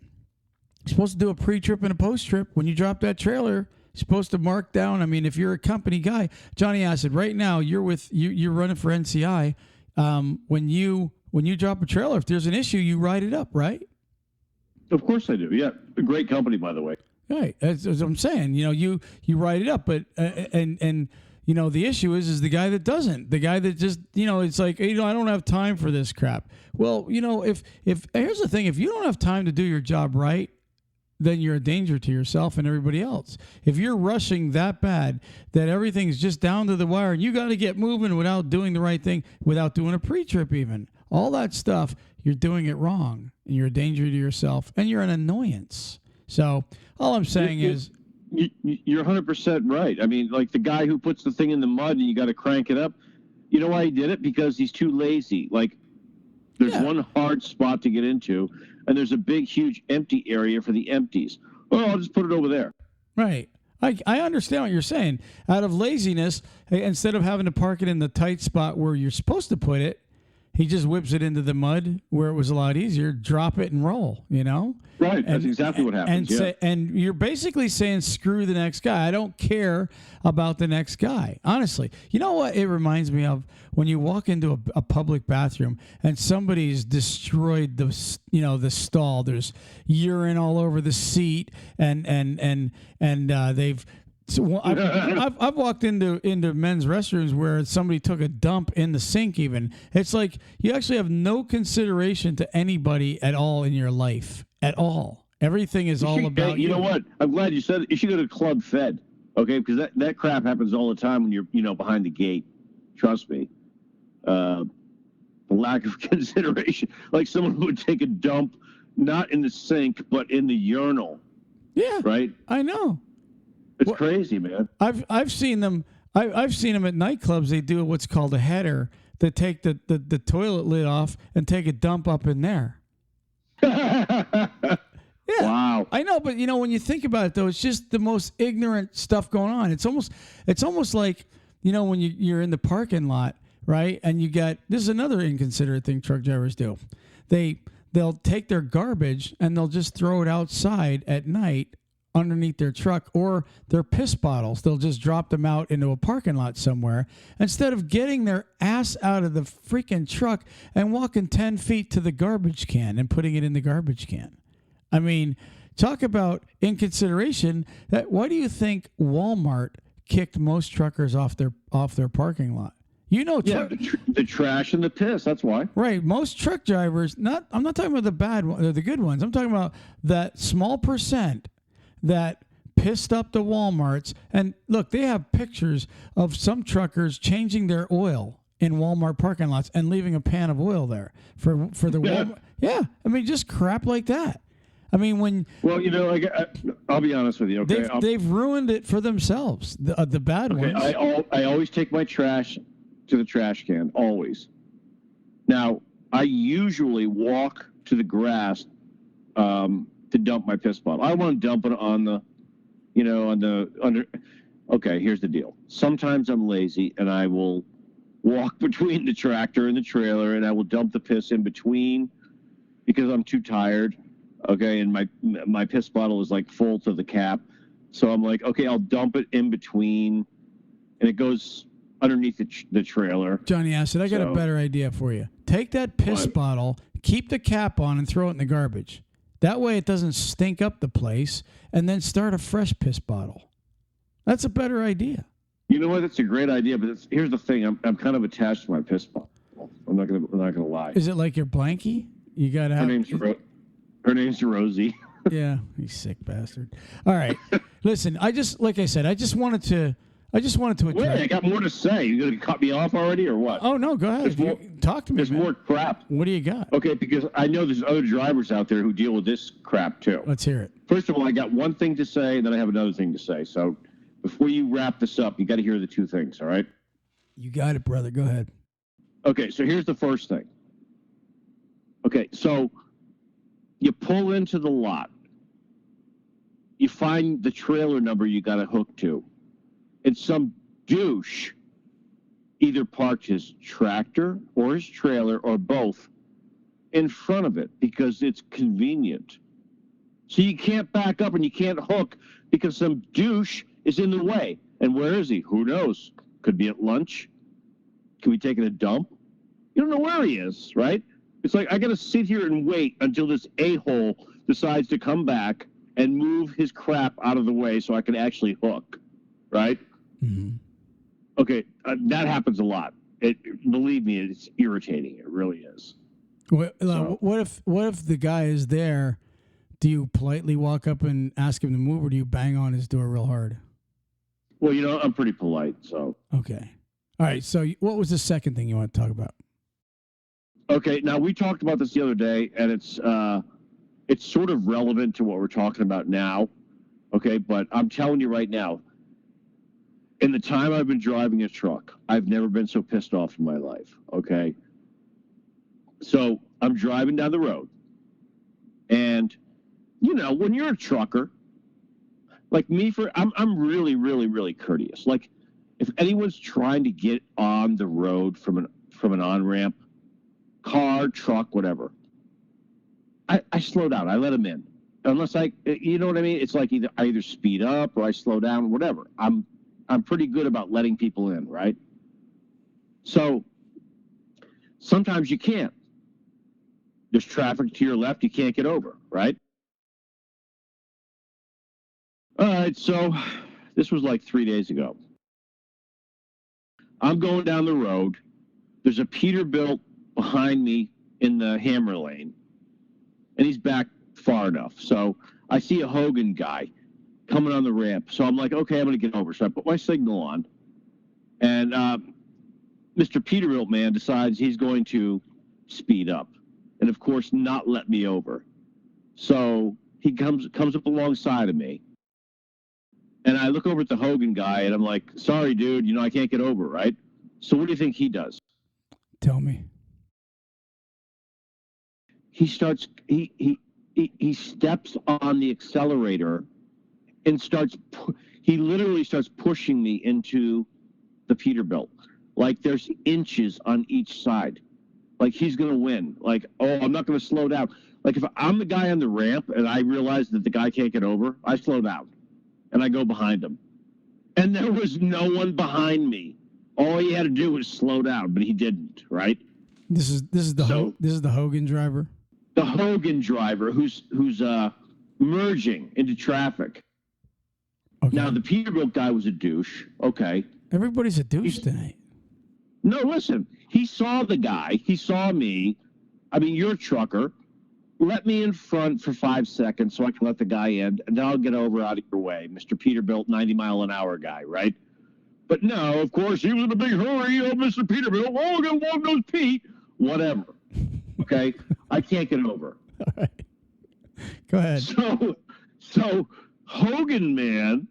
you're supposed to do a pre-trip and a post-trip. When you drop that trailer, you're supposed to mark down. I mean, if you're a company guy, Johnny Acid, right now you're running for NCI. When you drop a trailer, if there's an issue, you write it up, right? Of course I do. Yeah, a great company, by the way. Right, that's what I'm saying. You know, you write it up, but and you know, the issue is the guy that doesn't. The guy that just, you know, it's like, you know, I don't have time for this crap. Well, you know, if here's the thing, if you don't have time to do your job right, then you're a danger to yourself and everybody else. If you're rushing that bad that everything's just down to the wire and you got to get moving without doing the right thing, without doing a pre-trip even, all that stuff, you're doing it wrong and you're a danger to yourself and you're an annoyance. So all I'm saying is, you're 100% right. I mean, like the guy who puts the thing in the mud and you got to crank it up. You know why he did it? Because he's too lazy. Like there's one hard spot to get into, and there's a big, huge empty area for the empties. Oh, I'll just put it over there. Right. I understand what you're saying. Out of laziness, instead of having to park it in the tight spot where you're supposed to put it, he just whips it into the mud where it was a lot easier. Drop it and roll, you know? Right. That's exactly what happens. And you're basically saying, screw the next guy. I don't care about the next guy. Honestly. You know what it reminds me of? When you walk into a public bathroom and somebody's destroyed the stall. There's urine all over the seat and they've... So I've walked into men's restrooms where somebody took a dump in the sink even. It's like you actually have no consideration to anybody at all in your life. At all. Everything is all about you. You know what? I'm glad you said it. You should go to Club Fed, okay? Because that crap happens all the time when you're, you know, behind the gate. Trust me. The lack of consideration. Like someone who would take a dump not in the sink, but in the urinal. Yeah. Right? I know. It's crazy, man. I've seen them. I've seen them at nightclubs. They do what's called a header. They take the toilet lid off and take a dump up in there. Yeah, wow. I know, but you know, when you think about it, though, it's just the most ignorant stuff going on. It's almost like, you know, when you're in the parking lot, right? And you got, this is another inconsiderate thing truck drivers do. They'll take their garbage and they'll just throw it outside at night underneath their truck, or their piss bottles. They'll just drop them out into a parking lot somewhere instead of getting their ass out of the freaking truck and walking 10 feet to the garbage can and putting it in the garbage can. I mean, talk about inconsideration. Why do you think Walmart kicked most truckers off their parking lot? You know, the trash and the piss. That's why. Right. Most truck drivers. I'm not talking about the bad ones or the good ones. I'm talking about that small percent that pissed up the Walmarts. And look, they have pictures of some truckers changing their oil in Walmart parking lots and leaving a pan of oil there for the Walmart. Yeah, I mean, just crap like that. I mean, Well, I'll be honest with you. Okay, they've ruined it for themselves. The bad ones. I always take my trash to the trash can. Always. Now, I usually walk to the grass to dump my piss bottle. I want to dump it on the, under. Okay, here's the deal. Sometimes I'm lazy and I will walk between the tractor and the trailer, and I will dump the piss in between because I'm too tired. Okay, and my piss bottle is like full to the cap. So I'm like, okay, I'll dump it in between, and it goes underneath the trailer. Johnny Acid, I got a better idea for you. Take that piss bottle, keep the cap on, and throw it in the garbage. That way it doesn't stink up the place, and then start a fresh piss bottle. That's a better idea. You know what? That's a great idea, but here's the thing. I'm kind of attached to my piss bottle. I'm not gonna lie. Is it like your blankie? You gotta have. Her name's Rosie. Yeah, you sick bastard. All right, listen. I just wanted to address. Wait, I got more to say. You gonna cut me off already, or what? Oh no, go ahead. Talk to me. There's more crap. What do you got? Okay, because I know there's other drivers out there who deal with this crap too. Let's hear it. First of all, I got one thing to say, and then I have another thing to say. So before you wrap this up, you got to hear the two things. All right? You got it, brother. Go ahead. Okay, so here's the first thing. Okay, so you pull into the lot. You find the trailer number you got to hook to. And some douche either parked his tractor or his trailer or both in front of it because it's convenient. So you can't back up and you can't hook because some douche is in the way. And where is he? Who knows? Could be at lunch. Could be taking a dump. You don't know where he is, right? It's like I got to sit here and wait until this a-hole decides to come back and move his crap out of the way so I can actually hook, right? Mm-hmm. Okay, that happens a lot. Believe me, it's irritating. It really is. What if the guy is there? Do you politely walk up and ask him to move, or do you bang on his door real hard? Well, I'm pretty polite, so. Okay. All right, so what was the second thing you want to talk about? Okay, now we talked about this the other day, and it's sort of relevant to what we're talking about now. Okay, but I'm telling you right now, in the time I've been driving a truck, I've never been so pissed off in my life. Okay, so I'm driving down the road, and when you're a trucker, like me, I'm really, really, really courteous. Like, if anyone's trying to get on the road from an on-ramp, car, truck, whatever, I slow down. I let them in. Unless you know what I mean? It's like I either speed up or I slow down, whatever. I'm pretty good about letting people in, right? So sometimes you can't. There's traffic to your left, you can't get over, right? All right, so this was like 3 days ago. I'm going down the road. There's a Peterbilt behind me in the hammer lane, and he's back far enough. So I see a Hogan guy coming on the ramp. So I'm like, okay, I'm going to get over. So I put my signal on, and Mr. Peterbilt man decides he's going to speed up, and of course not let me over. So he comes up alongside of me, and I look over at the Hogan guy, and I'm like, sorry, dude, I can't get over, right? So what do you think he does? Tell me. He starts. He steps on the accelerator and he literally starts pushing me into the Peterbilt. Like there's inches on each side. Like he's going to win. Like, oh, I'm not going to slow down. Like if I'm the guy on the ramp and I realize that the guy can't get over, I slow down and I go behind him. And there was no one behind me. All he had to do was slow down, but he didn't, right? This is the Hogan driver. The Hogan driver who's merging into traffic. Okay. Now, the Peterbilt guy was a douche. Okay. Everybody's a douche tonight. No, listen. He saw the guy. He saw me. I mean, you're a trucker. let me in front for 5 seconds so I can let the guy in, and then I'll get over out of your way. Mr. Peterbilt, 90-mile-an-hour guy, right? But no, of course, he was in a big hurry. Oh, Mr. Peterbilt, oh, I'm going to long nose Pete. Whatever. Okay? I can't get over. All right. Go ahead. So Hogan, man,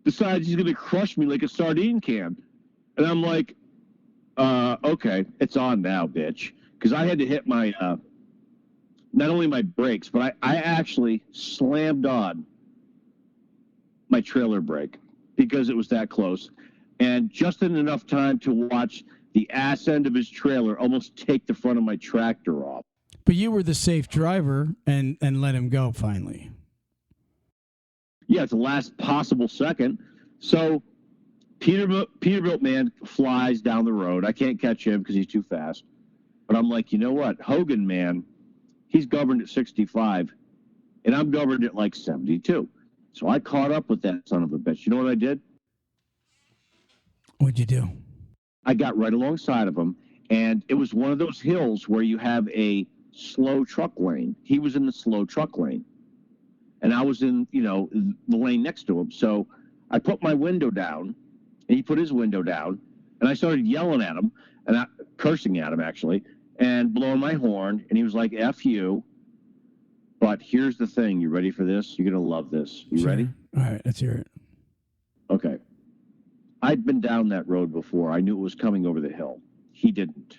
decides he's going to crush me like a sardine can. And I'm like, okay, it's on now, bitch. Because I had to hit my, not only my brakes, but I actually slammed on my trailer brake because it was that close. And just in enough time to watch the ass end of his trailer almost take the front of my tractor off. But you were the safe driver and let him go finally. Yeah, it's the last possible second. So Peterbilt man flies down the road. I can't catch him because he's too fast. But I'm like, you know what? Hogan, man, he's governed at 65, and I'm governed at like 72. So I caught up with that son of a bitch. You know what I did? What'd you do? I got right alongside of him, and it was one of those hills where you have a slow truck lane. He was in the slow truck lane, and I was in, the lane next to him. So I put my window down, and he put his window down, and I started yelling at him, and cursing at him, actually, and blowing my horn, and he was like, F you. But here's the thing. You ready for this? You're going to love this. You ready? All right, let's hear it. Okay. I'd been down that road before. I knew it was coming over the hill. He didn't.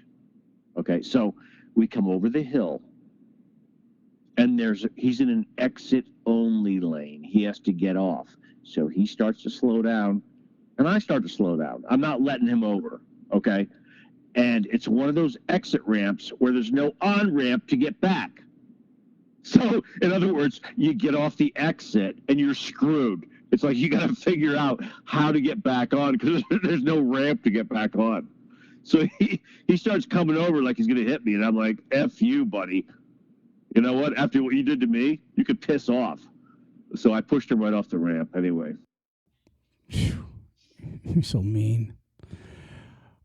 Okay, so we come over the hill, and he's in an exit-only lane. He has to get off. So he starts to slow down, and I start to slow down. I'm not letting him over, okay? And it's one of those exit ramps where there's no on-ramp to get back. So, in other words, you get off the exit, and you're screwed. It's like you got to figure out how to get back on because there's no ramp to get back on. So he starts coming over like he's going to hit me, and I'm like, F you, buddy. You know what? After what you did to me, you could piss off. So I pushed him right off the ramp anyway. You're so mean.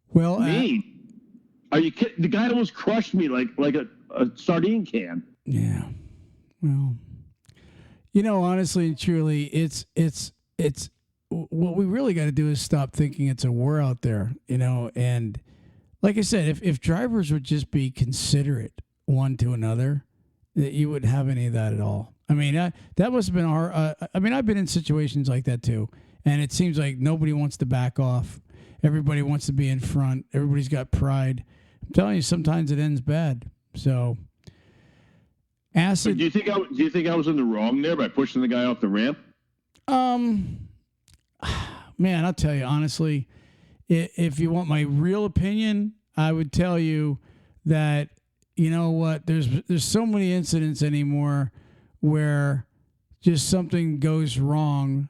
Well, mean? Are you kidding? The guy almost crushed me like a sardine can. Yeah. Well, honestly and truly, it's what we really got to do is stop thinking it's a war out there, and like I said, if drivers would just be considerate one to another, that you wouldn't have any of that at all. I mean, that must have been hard. I've been in situations like that too, and it seems like nobody wants to back off. Everybody wants to be in front. Everybody's got pride. I'm telling you, sometimes it ends bad. So. Acid. Do you think I was in the wrong there by pushing the guy off the ramp? Man, I'll tell you honestly, if you want my real opinion, I would tell you that you know what, there's so many incidents anymore where just something goes wrong.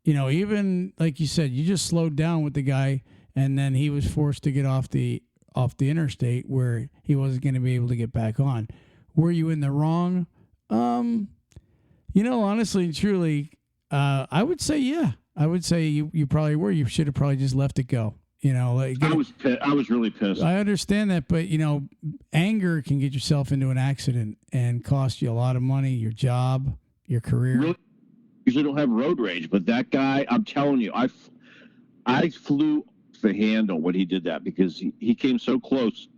Even like you said, you just slowed down with the guy, and then he was forced to get off the interstate where he wasn't going to be able to get back on. Were you in the wrong? Honestly and truly, I would say, yeah. I would say you probably were. You should have probably just let it go. I was really pissed. I understand that, but, anger can get yourself into an accident and cost you a lot of money, your job, your career. Really? Usually don't have road rage, but that guy, I'm telling you, I flew off the handle when he did that because he came so close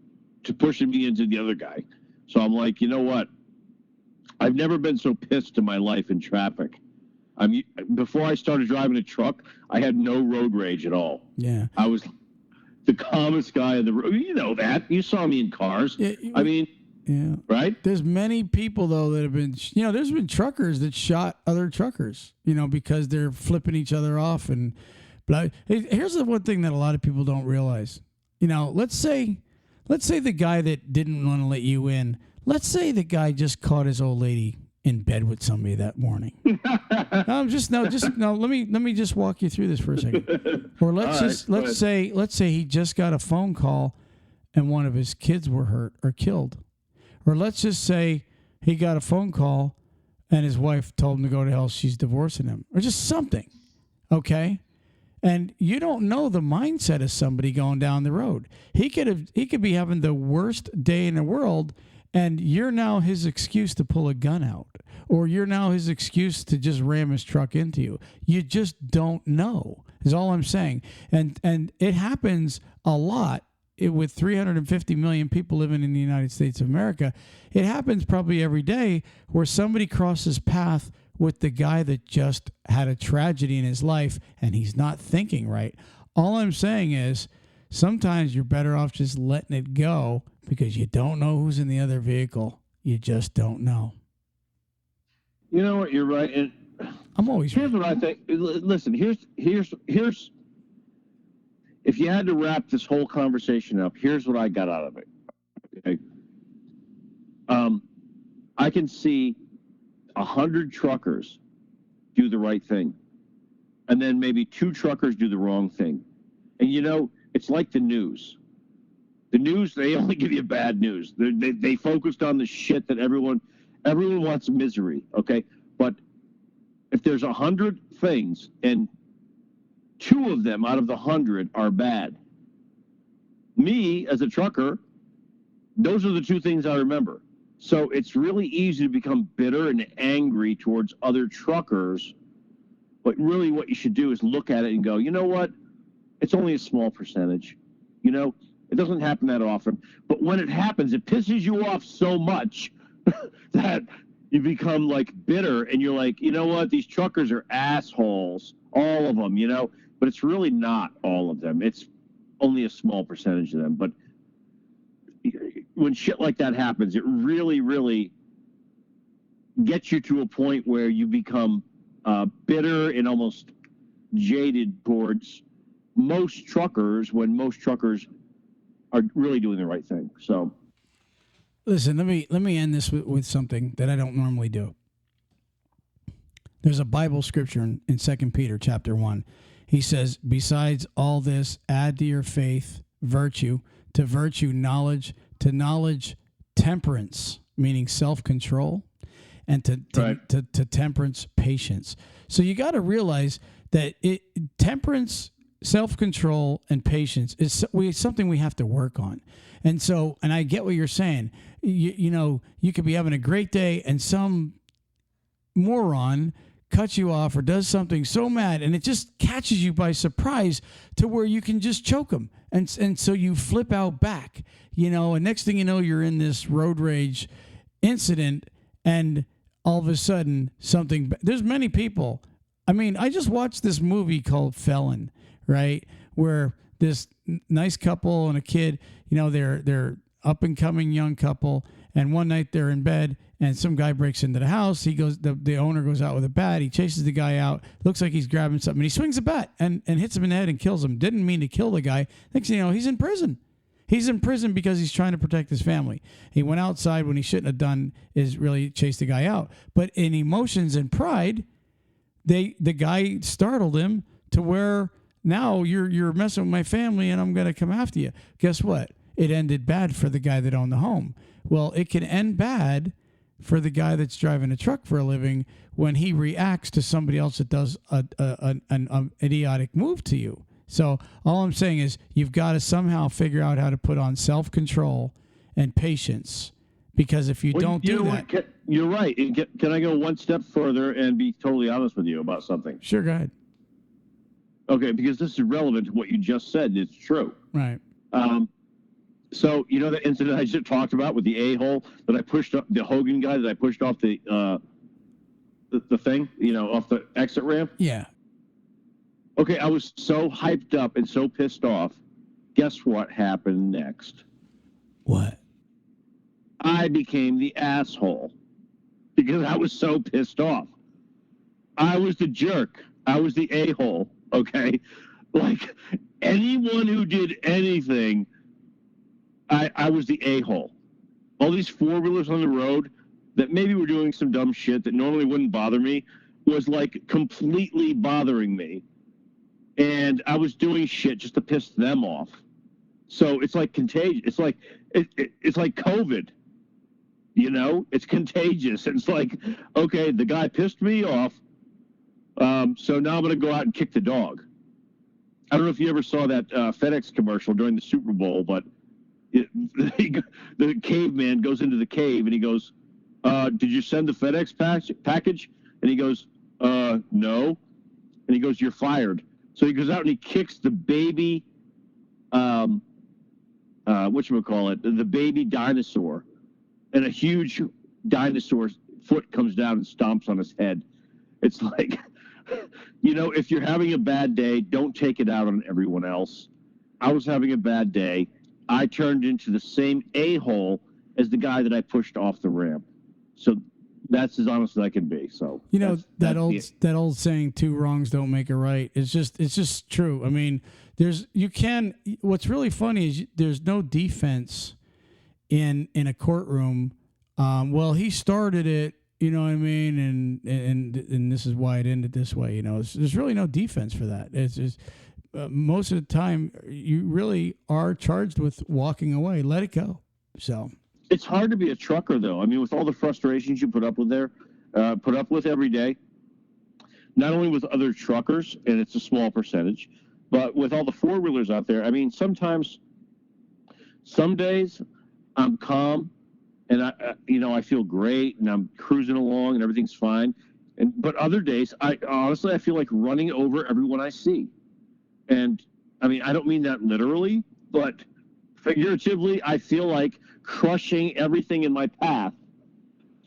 to pushing me into the other guy. So I'm like, you know what? I've never been so pissed in my life in traffic. Before I started driving a truck, I had no road rage at all. Yeah. I was the calmest guy in the road. You know that. You saw me in cars. Yeah, yeah. Right? There's many people, though, that have been, there's been truckers that shot other truckers, because they're flipping each other off. But here's the one thing that a lot of people don't realize. Let's say the guy that didn't want to let you in, let's say the guy just caught his old lady in bed with somebody that morning. Let me just walk you through this for a second. Or let's say he just got a phone call and one of his kids were hurt or killed. Or let's just say he got a phone call and his wife told him to go to hell, she's divorcing him. Or just something. Okay? And you don't know the mindset of somebody going down the road. He could be having the worst day in the world, And you're now his excuse to pull a gun out, or you're now his excuse to just ram his truck into you. You just don't know, is all I'm saying. And it happens a lot with 350 million people living in the United States of America. It happens probably every day where somebody crosses path with the guy that just had a tragedy in his life and he's not thinking right. All I'm saying is sometimes you're better off just letting it go because you don't know who's in the other vehicle. You just don't know. You know what? You're right. And I'm always here's right. what I think. Listen, here's if you had to wrap this whole conversation up, here's what I got out of it. Okay. I can see 100 truckers do the right thing, and then maybe 2 truckers do the wrong thing. And you know, it's like the news. The news, they only give you bad news. They focused on the shit that everyone wants misery, okay? But if there's 100 things and 2 of them out of the 100 are bad, me as a trucker, those are the 2 things I remember. So it's really easy to become bitter and angry towards other truckers. But really what you should do is look at it and go, you know what? It's only a small percentage. You know, it doesn't happen that often. But when it happens, it pisses you off so much that you become like bitter and you're like, you know what? These truckers are assholes, all of them, you know, but it's really not all of them. It's only a small percentage of them. But when shit like that happens, it really, really gets you to a point where you become bitter and almost jaded towards most truckers when most truckers are really doing the right thing. So, listen, let me end this with something that I don't normally do. There's a Bible scripture in 2 Peter chapter 1. He says, besides all this, add to your faith virtue, to virtue knowledge, to knowledge temperance, meaning self-control, and to temperance patience. So you got to realize that temperance, self-control, and patience is something we have to work on. And I get what you're saying. You know, you could be having a great day and some moron cuts you off or does something so mad and it just catches you by surprise to where you can just choke them. And so you flip out back, you know, and next thing you know, you're in this road rage incident and all of a sudden there's many people. I mean, I just watched this movie called Felon, right? Where this nice couple and a kid, you know, they're up and coming young couple. And one night they're in bed and some guy breaks into the house. The owner goes out with a bat. He chases the guy out. Looks like he's grabbing something. And he swings a bat and hits him in the head and kills him. Didn't mean to kill the guy. Next thing you know, he's in prison. He's in prison because he's trying to protect his family. He went outside when he shouldn't have done is really chase the guy out. But in emotions and pride, the guy startled him to where now you're messing with my family and I'm going to come after you. Guess what? It ended bad for the guy that owned the home. Well, it can end bad for the guy that's driving a truck for a living when he reacts to somebody else that does an idiotic move to you. So all I'm saying is you've got to somehow figure out how to put on self-control and patience, because if you don't do that... You're right. Can I go one step further and be totally honest with you about something? Sure, go ahead. Okay, because this is relevant to what you just said. It's true. Right. So, you know the incident I just talked about with the a-hole that I pushed up, the Hogan guy that I pushed off the thing, you know, off the exit ramp? Yeah. Okay, I was so hyped up and so pissed off. Guess what happened next? What? I became the asshole because I was so pissed off. I was the jerk. I was the a-hole, okay? Like, anyone who did anything... I was the a-hole. All these four-wheelers on the road that maybe were doing some dumb shit that normally wouldn't bother me was like completely bothering me. And I was doing shit just to piss them off. So it's like contagious. It's like it's like COVID. You know, it's contagious. It's like, okay, the guy pissed me off. So now I'm going to go out and kick the dog. I don't know if you ever saw that FedEx commercial during the Super Bowl, but The caveman goes into the cave and he goes, did you send the FedEx package? And he goes, no. And he goes, you're fired. So he goes out and he kicks the baby, whatchamacallit, the baby dinosaur. And a huge dinosaur's foot comes down and stomps on his head. It's like, if you're having a bad day, don't take it out on everyone else. I was having a bad day. I turned into the same a-hole as the guy that I pushed off the ramp. So that's as honest as I can be. So that old saying, two wrongs don't make a right. It's just true. I mean, what's really funny is there's no defense in a courtroom. Well, he started it, you know what I mean, and this is why it ended this way. There's really no defense for that. It's just most of the time you really are charged with walking away. Let it go. So it's hard to be a trucker, though. I mean, with all the frustrations you put up with every day, not only with other truckers, and it's a small percentage, but with all the four-wheelers out there. I mean, some days I'm calm and I feel great and I'm cruising along and everything's fine. But other days, I feel like running over everyone I see. And I mean, I don't mean that literally, but figuratively, I feel like crushing everything in my path.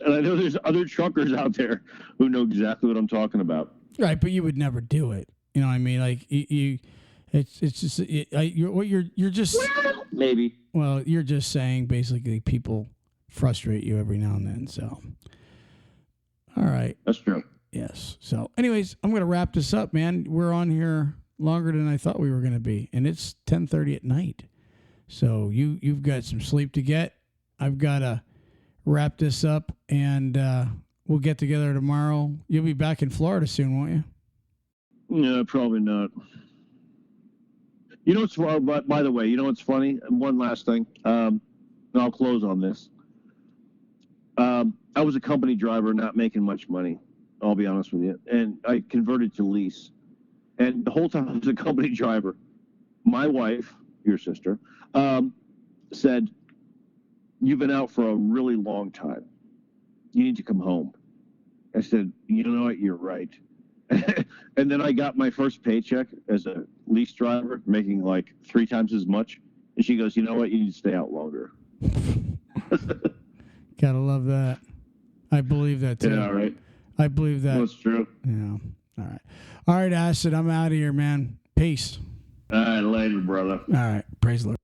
And I know there's other truckers out there who know exactly what I'm talking about. Right, but you would never do it. You know what I mean? Like it's just you're just maybe. Well, you're just saying basically people frustrate you every now and then. So, all right, that's true. Yes. So, anyways, I'm gonna wrap this up, man. We're on here longer than I thought we were gonna be, and it's 10:30 at night. So you've got some sleep to get. I've got to wrap this up, and we'll get together tomorrow. You'll be back in Florida soon, won't you? No, probably not. By the way, what's funny? One last thing. And I'll close on this. I was a company driver, not making much money. I'll be honest with you. And I converted to lease. And the whole time I was a company driver, my wife, your sister, said, you've been out for a really long time. You need to come home. I said, you know what? You're right. And then I got my first paycheck as a lease driver, making like 3 times as much. And she goes, you know what? You need to stay out longer. Gotta love that. I believe that too. Yeah, right. I believe that. That's true. Yeah. All right, Acid. I'm out of here, man. Peace. All right, later, brother. All right. Praise the Lord.